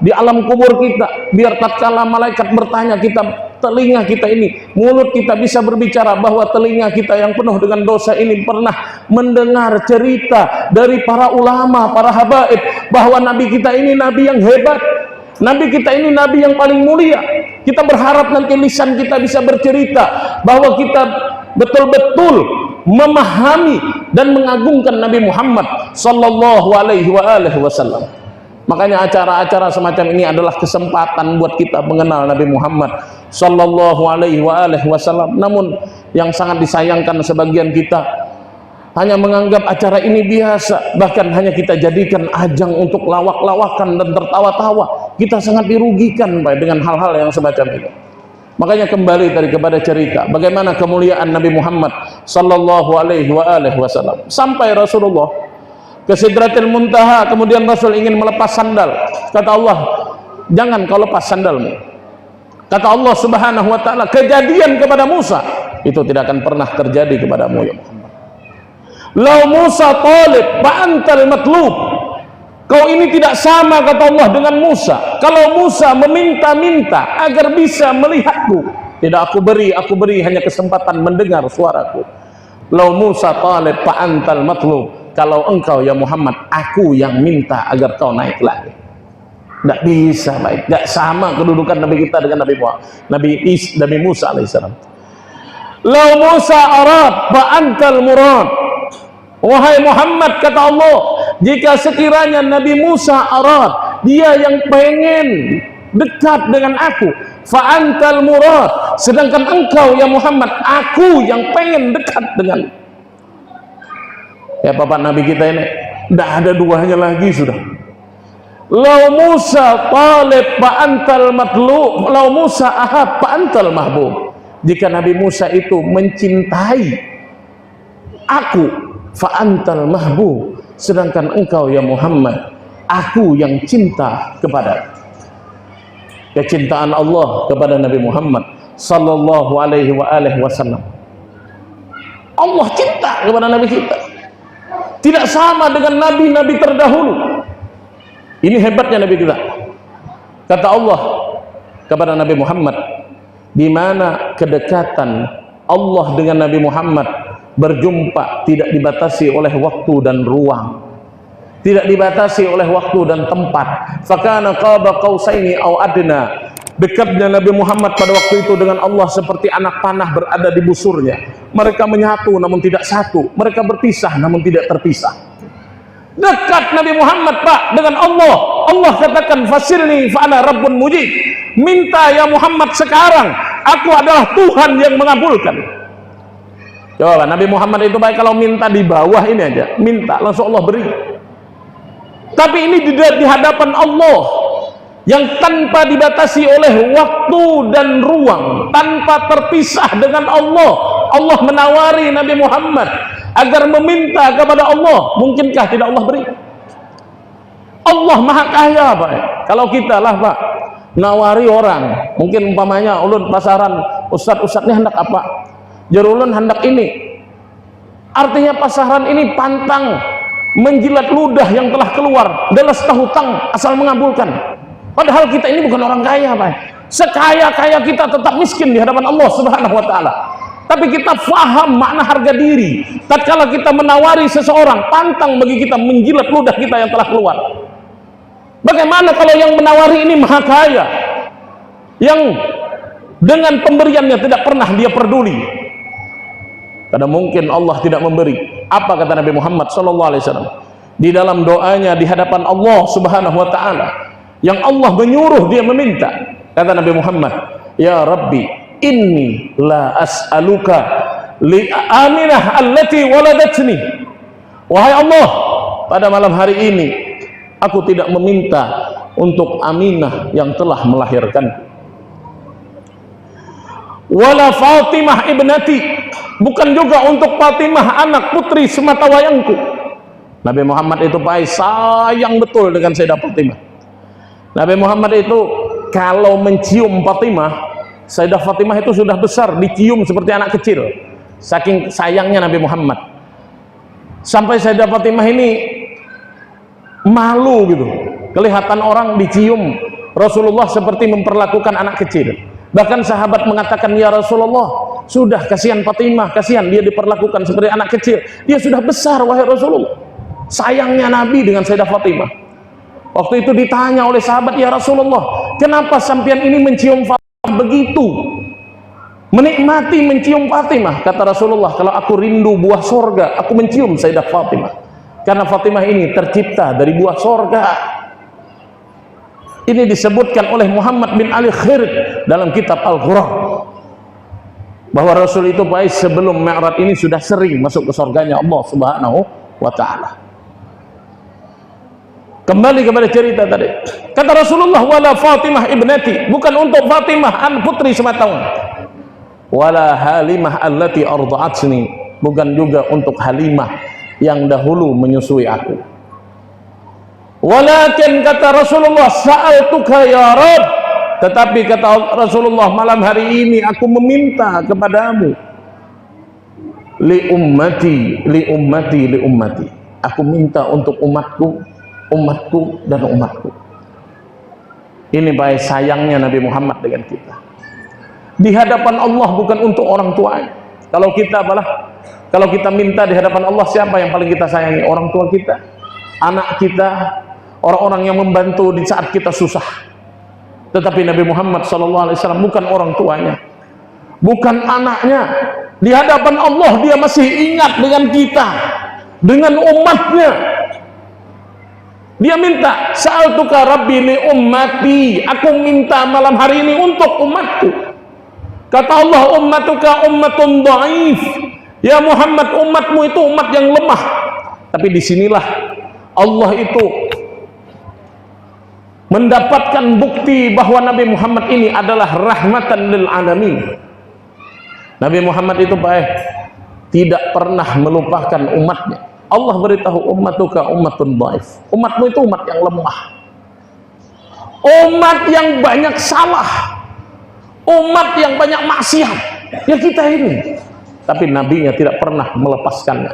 Speaker 3: di alam kubur kita, biar tatkala malaikat bertanya, kita, telinga kita ini, mulut kita bisa berbicara bahwa telinga kita yang penuh dengan dosa ini pernah mendengar cerita dari para ulama, para habaib, bahwa Nabi kita ini Nabi yang hebat, Nabi kita ini Nabi yang paling mulia. Kita berharap nanti lisan kita bisa bercerita bahwa kita betul-betul memahami dan mengagungkan Nabi Muhammad sallallahu alaihi wasallam. Makanya acara-acara semacam ini adalah kesempatan buat kita mengenal Nabi Muhammad sallallahu alaihi wasallam. Namun yang sangat disayangkan, sebagian kita hanya menganggap acara ini biasa, bahkan hanya kita jadikan ajang untuk lawak-lawakan dan tertawa-tawa. Kita sangat dirugikan Pak dengan hal-hal yang semacam itu. Makanya kembali tadi kepada cerita bagaimana kemuliaan Nabi Muhammad sallallahu alaihi wasallam. Sampai Rasulullah ke Sidratil Muntaha, kemudian Rasul ingin melepas sandal. Kata Allah, jangan kau lepas sandalmu. Kata Allah Subhanahu wa taala, kejadian kepada Musa itu tidak akan pernah terjadi kepadamu ya Muhammad. Lau Musa talib fa'antal matlub. Kau ini tidak sama, kata Allah, dengan Musa. Kalau Musa meminta-minta agar bisa melihatku, tidak aku beri hanya kesempatan mendengar suaraku. Lau Musa talib fa'antal matlub. Kalau engkau ya Muhammad, aku yang minta agar kau naik lagi. Tidak bisa, baik. Tidak sama kedudukan Nabi kita dengan Nabi Musa alaihissalam. Lau Musa arad fa'antal murad. Wahai Muhammad, kata Allah, jika sekiranya Nabi Musa arad, dia yang pengen dekat dengan aku, fa'antal murad, sedangkan engkau ya Muhammad, aku yang pengen dekat dengan ya Bapak Nabi kita ini. Tidak ada duanya lagi sudah. Lau Musa talib fa'antal matlub, lau Musa ahab fa'antal mahbub. Jika Nabi Musa itu mencintai aku, fa'antal mahbub, sedangkan engkau ya Muhammad, aku yang cinta kepada. Kecintaan Allah kepada Nabi Muhammad sallallahu alaihi wasallam. Allah cinta kepada Nabi kita, tidak sama dengan nabi-nabi terdahulu. Ini hebatnya Nabi kita. Kata Allah kepada Nabi Muhammad, di mana kedekatan Allah dengan Nabi Muhammad berjumpa tidak dibatasi oleh waktu dan ruang, tidak dibatasi oleh waktu dan tempat. Fakana qaba qausaini aw adna. Dekatnya Nabi Muhammad pada waktu itu dengan Allah seperti anak panah berada di busurnya. Mereka menyatu namun tidak satu, mereka berpisah namun tidak terpisah. Dekat Nabi Muhammad Pak dengan Allah. Allah katakan, fasilni fa ana rabbun mujib. Minta ya Muhammad sekarang, aku adalah Tuhan yang mengabulkan. Coba Nabi Muhammad itu baik kalau minta di bawah ini aja, minta langsung Allah beri. Tapi ini di hadapan Allah yang tanpa dibatasi oleh waktu dan ruang, tanpa terpisah dengan Allah. Allah menawari Nabi Muhammad agar meminta kepada Allah. Mungkinkah tidak Allah beri? Allah maha kaya Pak. Kalau kita lah Pak nawari orang, mungkin umpamanya ulun pasaran, ustad-ustadnya hendak apa? Jarulun hendak ini, artinya pasaran ini pantang menjilat ludah yang telah keluar, deles tahu tang asal mengabulkan. Padahal kita ini bukan orang kaya Pak. Sekaya-kaya kita tetap miskin di hadapan Allah Subhanahu wa taala. Tapi kita faham makna harga diri. Tatkala kita menawari seseorang, pantang bagi kita menjilat ludah kita yang telah keluar. Bagaimana kalau yang menawari ini maha kaya, yang dengan pemberiannya tidak pernah dia peduli? Karena mungkin Allah tidak memberi. Apa kata Nabi Muhammad sallallahu alaihi wasallam di dalam doanya di hadapan Allah Subhanahu wa taala, yang Allah menyuruh dia meminta? Kata Nabi Muhammad, ya Rabbi, inni la as'aluka li Aminah allati waladatni. Wahai Allah, pada malam hari ini aku tidak meminta untuk Aminah yang telah melahirkanku, wala Fatimah ibnati, bukan juga untuk Fatimah anak putri semata wayangku. Nabi Muhammad itu sayang betul dengan Sayyidah Fatimah. Nabi Muhammad itu kalau mencium Fatimah, Sayyidah Fatimah itu sudah besar, dicium seperti anak kecil, saking sayangnya Nabi Muhammad. Sampai Sayyidah Fatimah ini malu gitu, kelihatan orang dicium Rasulullah seperti memperlakukan anak kecil. Bahkan sahabat mengatakan, ya Rasulullah, sudah, kasihan Fatimah, kasihan dia diperlakukan seperti anak kecil, dia sudah besar wahai Rasulullah. Sayangnya Nabi dengan Sayyidah Fatimah. Waktu itu ditanya oleh sahabat, ya Rasulullah, kenapa sampean ini mencium Fatimah begitu, menikmati mencium Fatimah? Kata Rasulullah, kalau aku rindu buah sorga, aku mencium Sayyidah Fatimah, karena Fatimah ini tercipta dari buah sorga. Ini disebutkan oleh Muhammad bin Ali Khirq dalam kitab Al-Qur'an, bahwa Rasul itu baik sebelum Mi'raj ini sudah sering masuk ke surganya Allah Subhanahu wa ta'ala. Kembali kepada cerita tadi, kata Rasulullah, wala Fatimah ibnati, bukan untuk Fatimah an putri semata, wala Halimah allati arda'atni, bukan juga untuk Halimah yang dahulu menyusui aku. Walakin, kata Rasulullah, sa'altuka ya Rabb, tetapi kata Rasulullah, malam hari ini aku meminta kepadamu, li ummati, li ummati, li ummati, aku minta untuk umatku, umatku dan umatku. Ini baik sayangnya Nabi Muhammad dengan kita di hadapan Allah, bukan untuk orang tuanya. Kalau kita kalau kita minta di hadapan Allah, siapa yang paling kita sayangi? Orang tua kita, anak kita, orang-orang yang membantu di saat kita susah. Tetapi Nabi Muhammad SAW bukan orang tuanya, bukan anaknya. Di hadapan Allah dia masih ingat dengan kita, dengan umatnya. Dia minta, sa'altuka rabbi li ummati, aku minta malam hari ini untuk umatku. Kata Allah, ummatuka ummatun dhaif, ya Muhammad, umatmu itu umat yang lemah. Tapi disinilah Allah itu mendapatkan bukti bahwa Nabi Muhammad ini adalah rahmatan lil alamin. Nabi Muhammad itu baik, tidak pernah melupakan umatnya. Allah beritahu, ummatuka ummatun dhaif, umatmu itu umat yang lemah, umat yang banyak salah, umat yang banyak maksiat, ya kita ini. Tapi nabinya tidak pernah melepaskannya.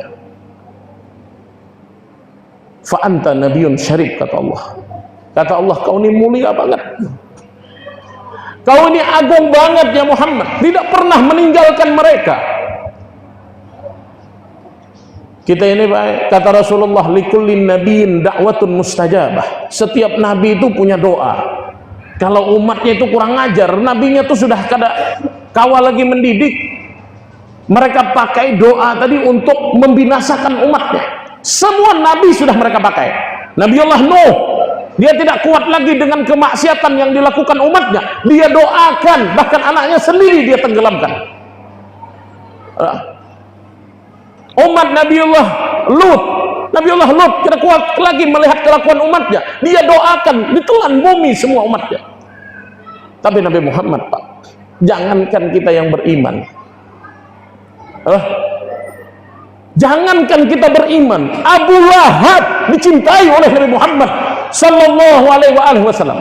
Speaker 3: Fa anta nabiyyun syarif, kata Allah. Kata Allah, kau ini mulia banget, kau ini agung banget ya Muhammad, tidak pernah meninggalkan mereka. Kita ini baik, kata Rasulullah, likullin nabiyyin da'watun mustajabah, setiap nabi itu punya doa. Kalau umatnya itu kurang ajar, nabinya itu sudah kawal lagi mendidik, mereka pakai doa tadi untuk membinasakan umatnya. Semua nabi sudah mereka pakai. Nabiullah Nuh, dia tidak kuat lagi dengan kemaksiatan yang dilakukan umatnya, dia doakan, bahkan anaknya sendiri dia tenggelamkan. Umat Nabiullah Lut tidak kuat lagi melihat kelakuan umatnya, dia doakan, ditelan bumi semua umatnya. Tapi Nabi Muhammad, Pak, jangankan kita yang beriman, jangankan kita beriman, Abu Lahab dicintai oleh Nabi Muhammad sallallahu alaihi wasallam.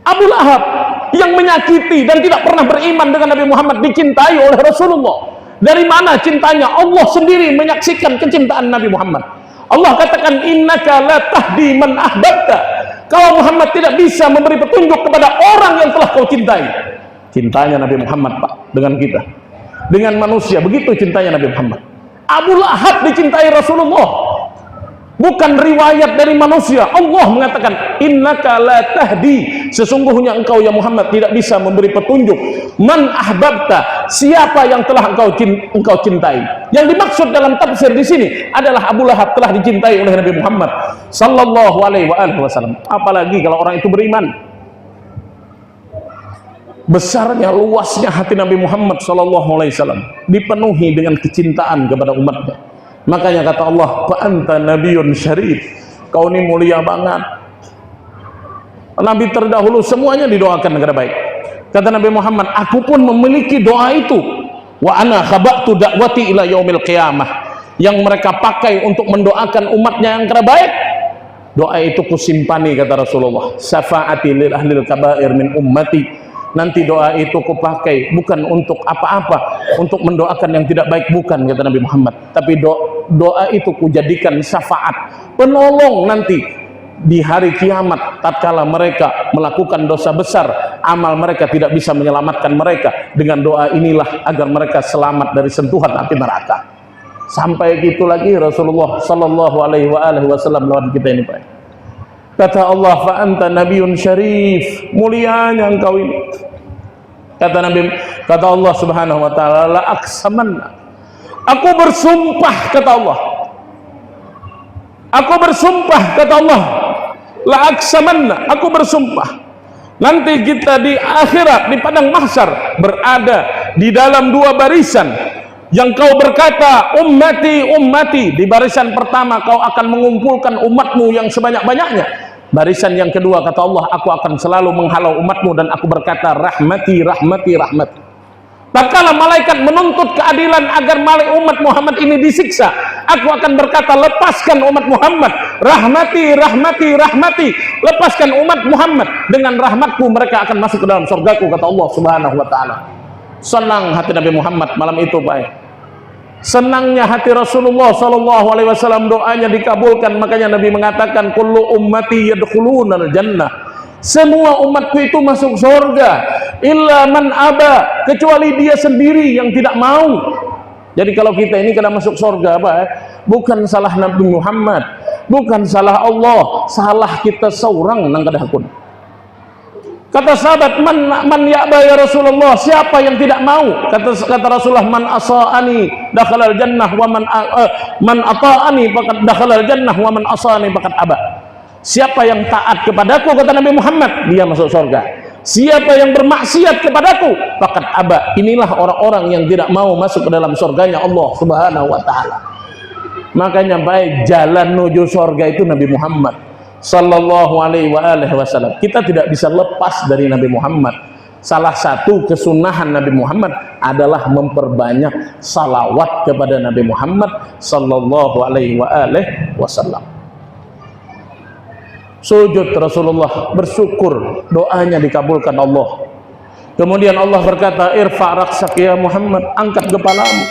Speaker 3: Abu Lahab yang menyakiti dan tidak pernah beriman dengan Nabi Muhammad dicintai oleh Rasulullah. Dari mana cintanya? Allah sendiri menyaksikan kecintaan Nabi Muhammad. Allah katakan, innaka la tahdi man ahbabta, kau Muhammad tidak bisa memberi petunjuk kepada orang yang telah kau cintai. Cintanya Nabi Muhammad, Pak, dengan kita, dengan manusia, begitu cintanya Nabi Muhammad. Abu Lahab dicintai Rasulullah, bukan riwayat dari manusia. Allah mengatakan, innaka la tahdi, sesungguhnya engkau ya Muhammad tidak bisa memberi petunjuk man ahbabta, siapa yang telah engkau cintai. Yang dimaksud dalam tafsir di sini adalah Abu Lahab telah dicintai oleh Nabi Muhammad sallallahu alaihi wasallam. Apalagi kalau orang itu beriman. Besarnya, luasnya hati Nabi Muhammad sallallahu alaihi wasallam dipenuhi dengan kecintaan kepada umatnya. Makanya kata Allah, fa anta nabiyyun syarif, kau ini mulia banget. Nabi terdahulu semuanya didoakan negara baik. Kata Nabi Muhammad, aku pun memiliki doa itu. Wa ana khaba'tu da'wati ila yaumil qiyamah, yang mereka pakai untuk mendoakan umatnya yang negara baik. Doa itu kusimpani, kata Rasulullah, syafaati lil ahlil kabair min ummati. Nanti doa itu kupakai bukan untuk apa-apa, untuk mendoakan yang tidak baik, bukan, kata Nabi Muhammad, tapi doa itu kujadikan syafaat, penolong nanti di hari kiamat tatkala mereka melakukan dosa besar, amal mereka tidak bisa menyelamatkan mereka. Dengan doa inilah agar mereka selamat dari sentuhan api neraka. Sampai gitu lagi Rasulullah sallallahu alaihi wasallam lawan kita ini, Pak. Kata Allah, fa anta nabiyyun syarif, mulianya engkau ini. Kata Allah Subhanahu wa taala, la aksamanna, aku bersumpah, kata Allah. Aku bersumpah, kata Allah, la aksamanna, aku bersumpah. Nanti kita di akhirat, di padang mahsyar, berada di dalam dua barisan. Yang kau berkata, ummati, ummati, di barisan pertama kau akan mengumpulkan umatmu yang sebanyak-banyaknya. Barisan yang kedua, kata Allah, aku akan selalu menghalau umatmu, dan aku berkata, rahmati, rahmati, rahmati. Tatkala malaikat menuntut keadilan agar umat Muhammad ini disiksa, aku akan berkata, lepaskan umat Muhammad, rahmati, rahmati, rahmati, lepaskan umat Muhammad, dengan rahmatku mereka akan masuk ke dalam surgaku, kata Allah Subhanahu wa taala. Senang hati Nabi Muhammad malam itu, Pak. Senangnya hati Rasulullah sallallahu alaihi wasallam, doanya dikabulkan. Makanya Nabi mengatakan, kullu ummati yadkhulunal jannah, semua umatku itu masuk surga, illa man aba, kecuali dia sendiri yang tidak mau. Jadi kalau kita ini kena masuk surga, Pak, bukan salah Nabi Muhammad, bukan salah Allah, salah kita seorang nang kadahakun. Kata sahabat, man ya'ba ya Rasulullah, siapa yang tidak mau? Kata Rasulullah, man asa'ani dakhalal jannah wa man ata'ani faqad dakhalal jannah wa man asa'ani faqad aba. Siapa yang taat kepadaku, kata Nabi Muhammad, dia masuk surga. Siapa yang bermaksiat kepadaku, faqad aba. Inilah orang-orang yang tidak mau masuk ke dalam surganya Allah Subhanahu wa taala. Makanya baik jalan menuju surga itu Nabi Muhammad sallallahu alaihi wasallam. Kita tidak bisa lepas dari Nabi Muhammad. Salah satu kesunahan Nabi Muhammad adalah memperbanyak salawat kepada Nabi Muhammad sallallahu alaihi wasallam. Sujud Rasulullah, bersyukur, doanya dikabulkan Allah. Kemudian Allah berkata, irfa' raksak ya Muhammad, angkat kepalamu.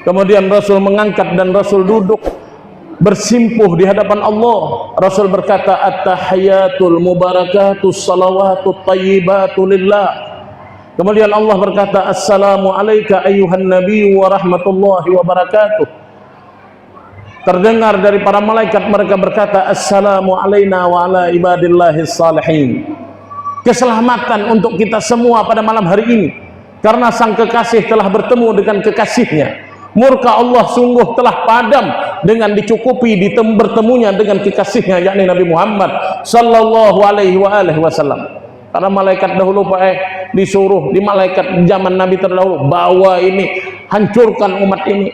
Speaker 3: Kemudian Rasul mengangkat dan Rasul duduk bersimpuh di hadapan Allah. Rasul berkata, at-tahiyatul mubarakatus salawatut tayyibatu lillah. Kemudian Allah berkata, assalamu alayka ayyuhan nabiyyu wa rahmatullahi wa barakatuh. Terdengar dari para malaikat, mereka berkata, assalamu alayna wa ala ibadillahis salihin. Keselamatan untuk kita semua pada malam hari ini, karena sang kekasih telah bertemu dengan kekasihnya. Murka Allah sungguh telah padam dengan dicukupi bertemunya dengan kekasihnya, yakni Nabi Muhammad sallallahu alaihi wasallam. Karena malaikat dahulu, Pak, disuruh di malaikat zaman Nabi terdahulu, bawa ini, hancurkan umat ini.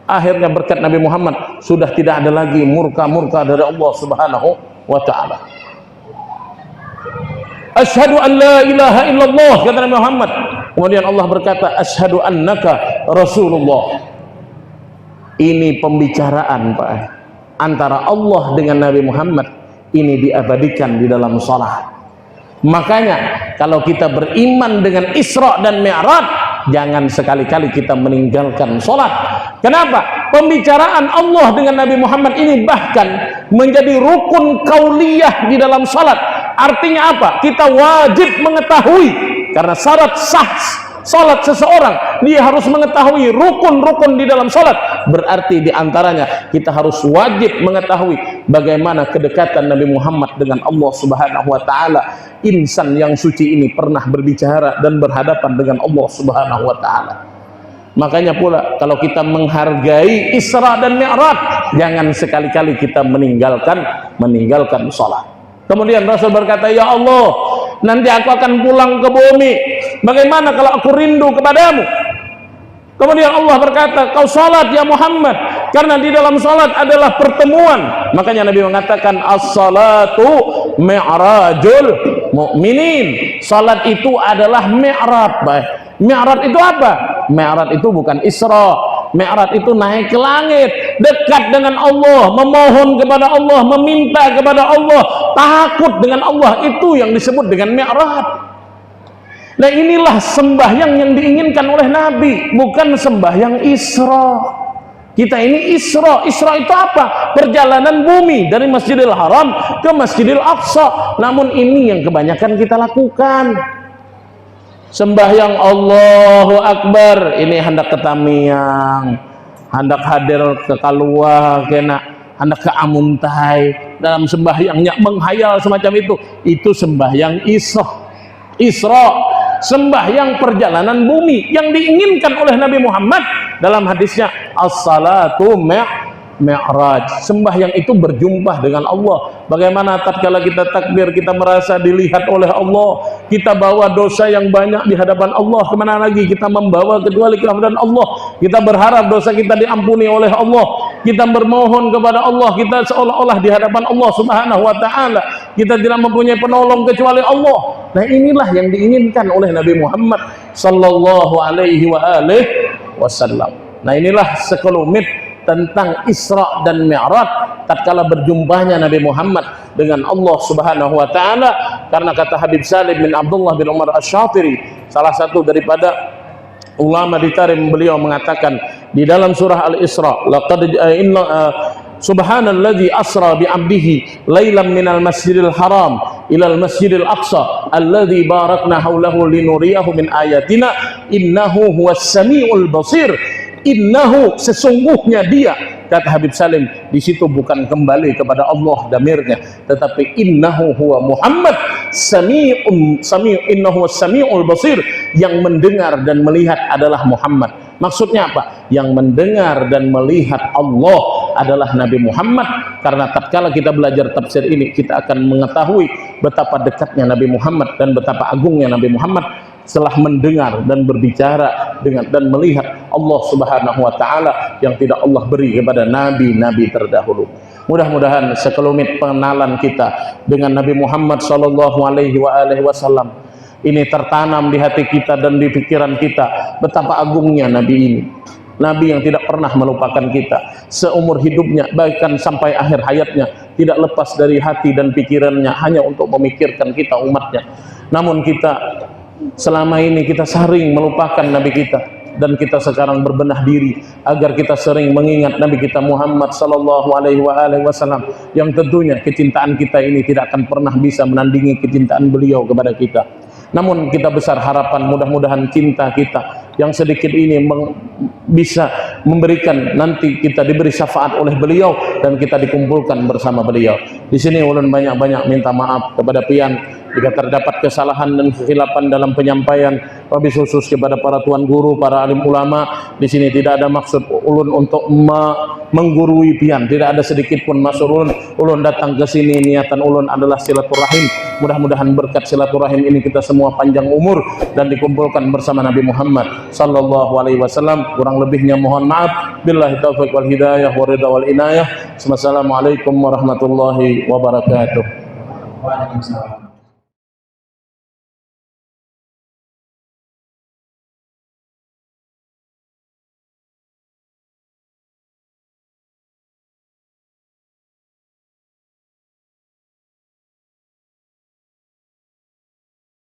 Speaker 3: Akhirnya berkat Nabi Muhammad sudah tidak ada lagi murka-murka dari Allah Subhanahu wa taala. Asyhadu an la ilaha illallah, kata Nabi Muhammad. Kemudian Allah berkata, asyhadu annaka Rasulullah. Ini pembicaraan, Pak, antara Allah dengan Nabi Muhammad ini diabadikan di dalam salat. Makanya kalau kita beriman dengan Isra dan Mi'raj, jangan sekali-kali kita meninggalkan salat. Kenapa? Pembicaraan Allah dengan Nabi Muhammad ini bahkan menjadi rukun kauliyah di dalam salat. Artinya apa? Kita wajib mengetahui, karena syarat sah salat seseorang, dia harus mengetahui rukun-rukun di dalam salat. Berarti diantaranya kita harus wajib mengetahui bagaimana kedekatan Nabi Muhammad dengan Allah Subhanahu wa taala. Insan yang suci ini pernah berbicara dan berhadapan dengan Allah Subhanahu wa taala. Makanya pula kalau kita menghargai Isra dan Mi'raj, jangan sekali-kali kita meninggalkan salat. Kemudian Rasul berkata, ya Allah, nanti aku akan pulang ke bumi, bagaimana kalau aku rindu kepadamu? Kemudian Allah berkata, kau salat ya Muhammad, karena di dalam salat adalah pertemuan. Makanya Nabi mengatakan, as-salatu mi'rajul mu'minin. Salat itu adalah mi'raj. Mi'raj itu apa? Mi'raj itu bukan Isra. Mi'raj itu naik ke langit, dekat dengan Allah, memohon kepada Allah, meminta kepada Allah, takut dengan Allah, itu yang disebut dengan Mi'raj. Nah inilah sembahyang yang diinginkan oleh Nabi, bukan sembahyang Isra. Kita ini Isra. Isra itu apa? Perjalanan bumi dari Masjidil Haram ke Masjidil Aqsa. Namun ini yang kebanyakan kita lakukan. Sembahyang Allahu Akbar, ini hendak ke Tamiang, hendak hadir ke Kaluah, kena hendak ke Amuntai, dalam sembahyangnya menghayal semacam itu sembahyang Isra, sembahyang perjalanan bumi yang diinginkan oleh Nabi Muhammad dalam hadisnya as-salatu Mi'raj. Sembahyang itu berjumpa dengan Allah. Bagaimana tatkala kita takbir, kita merasa dilihat oleh Allah, kita bawa dosa yang banyak di hadapan Allah, kemana lagi kita membawa kecuali ke hadapan Allah. Kita berharap dosa kita diampuni oleh Allah, kita bermohon kepada Allah, kita seolah-olah di hadapan Allah Subhanahu wa ta'ala, kita tidak mempunyai penolong kecuali Allah. Nah inilah yang diinginkan oleh Nabi Muhammad sallallahu alaihi wasallam. Nah inilah sekelumit tentang Isra dan Mi'raj tatkala berjumpanya Nabi Muhammad dengan Allah Subhanahu wa taala. Karena kata Habib Salim bin Abdullah bin Umar Asy-Syatiri, salah satu daripada ulama di Tarim, beliau mengatakan di dalam surah Al-Isra, laqad subhanalladzi asra bi 'abdihi lailan minal masjidil haram ilal masjidil aqsa alladzi barakna haulahu linuriyahu min ayatina innahu huwas samiul basir. Innahu, sesungguhnya dia, kata Habib Salim, di situ bukan kembali kepada Allah damirnya, tetapi innahu huwa Muhammad innahu samiul basir, yang mendengar dan melihat adalah Muhammad. Maksudnya apa? Yang mendengar dan melihat Allah adalah Nabi Muhammad. Karena tatkala kita belajar tafsir ini, kita akan mengetahui betapa dekatnya Nabi Muhammad dan betapa agungnya Nabi Muhammad setelah mendengar dan berbicara dengan dan melihat Allah Subhanahu wa taala yang tidak Allah beri kepada nabi-nabi terdahulu. Mudah-mudahan sekelumit pengenalan kita dengan Nabi Muhammad sallallahu alaihi wasallam ini tertanam di hati kita dan di pikiran kita betapa agungnya nabi ini. Nabi yang tidak pernah melupakan kita seumur hidupnya, bahkan sampai akhir hayatnya tidak lepas dari hati dan pikirannya hanya untuk memikirkan kita umatnya. Namun kita selama ini kita sering melupakan Nabi kita, dan kita sekarang berbenah diri agar kita sering mengingat Nabi kita Muhammad sallallahu alaihi wasallam, yang tentunya kecintaan kita ini tidak akan pernah bisa menandingi kecintaan beliau kepada kita. Namun kita besar harapan mudah-mudahan cinta kita yang sedikit ini bisa memberikan nanti kita diberi syafaat oleh beliau dan kita dikumpulkan bersama beliau. Di sini ulun banyak-banyak minta maaf kepada pian jika terdapat kesalahan dan kesilapan dalam penyampaian, wabil khusus kepada para tuan guru, para alim ulama. Di sini tidak ada maksud ulun untuk menggurui pian, tidak ada sedikit pun maksud ulun datang ke sini niatan ulun adalah silaturahim. Mudah-mudahan berkat silaturahim ini kita semua panjang umur dan dikumpulkan bersama Nabi Muhammad sallallahu alaihi wasallam. Kurang lebihnya mohon maaf. Billahi taufiq wal hidayah wa ridha wal inayah. Wassalamualaikum warahmatullahi wabarakatuh.
Speaker 1: Waalaikumsalam.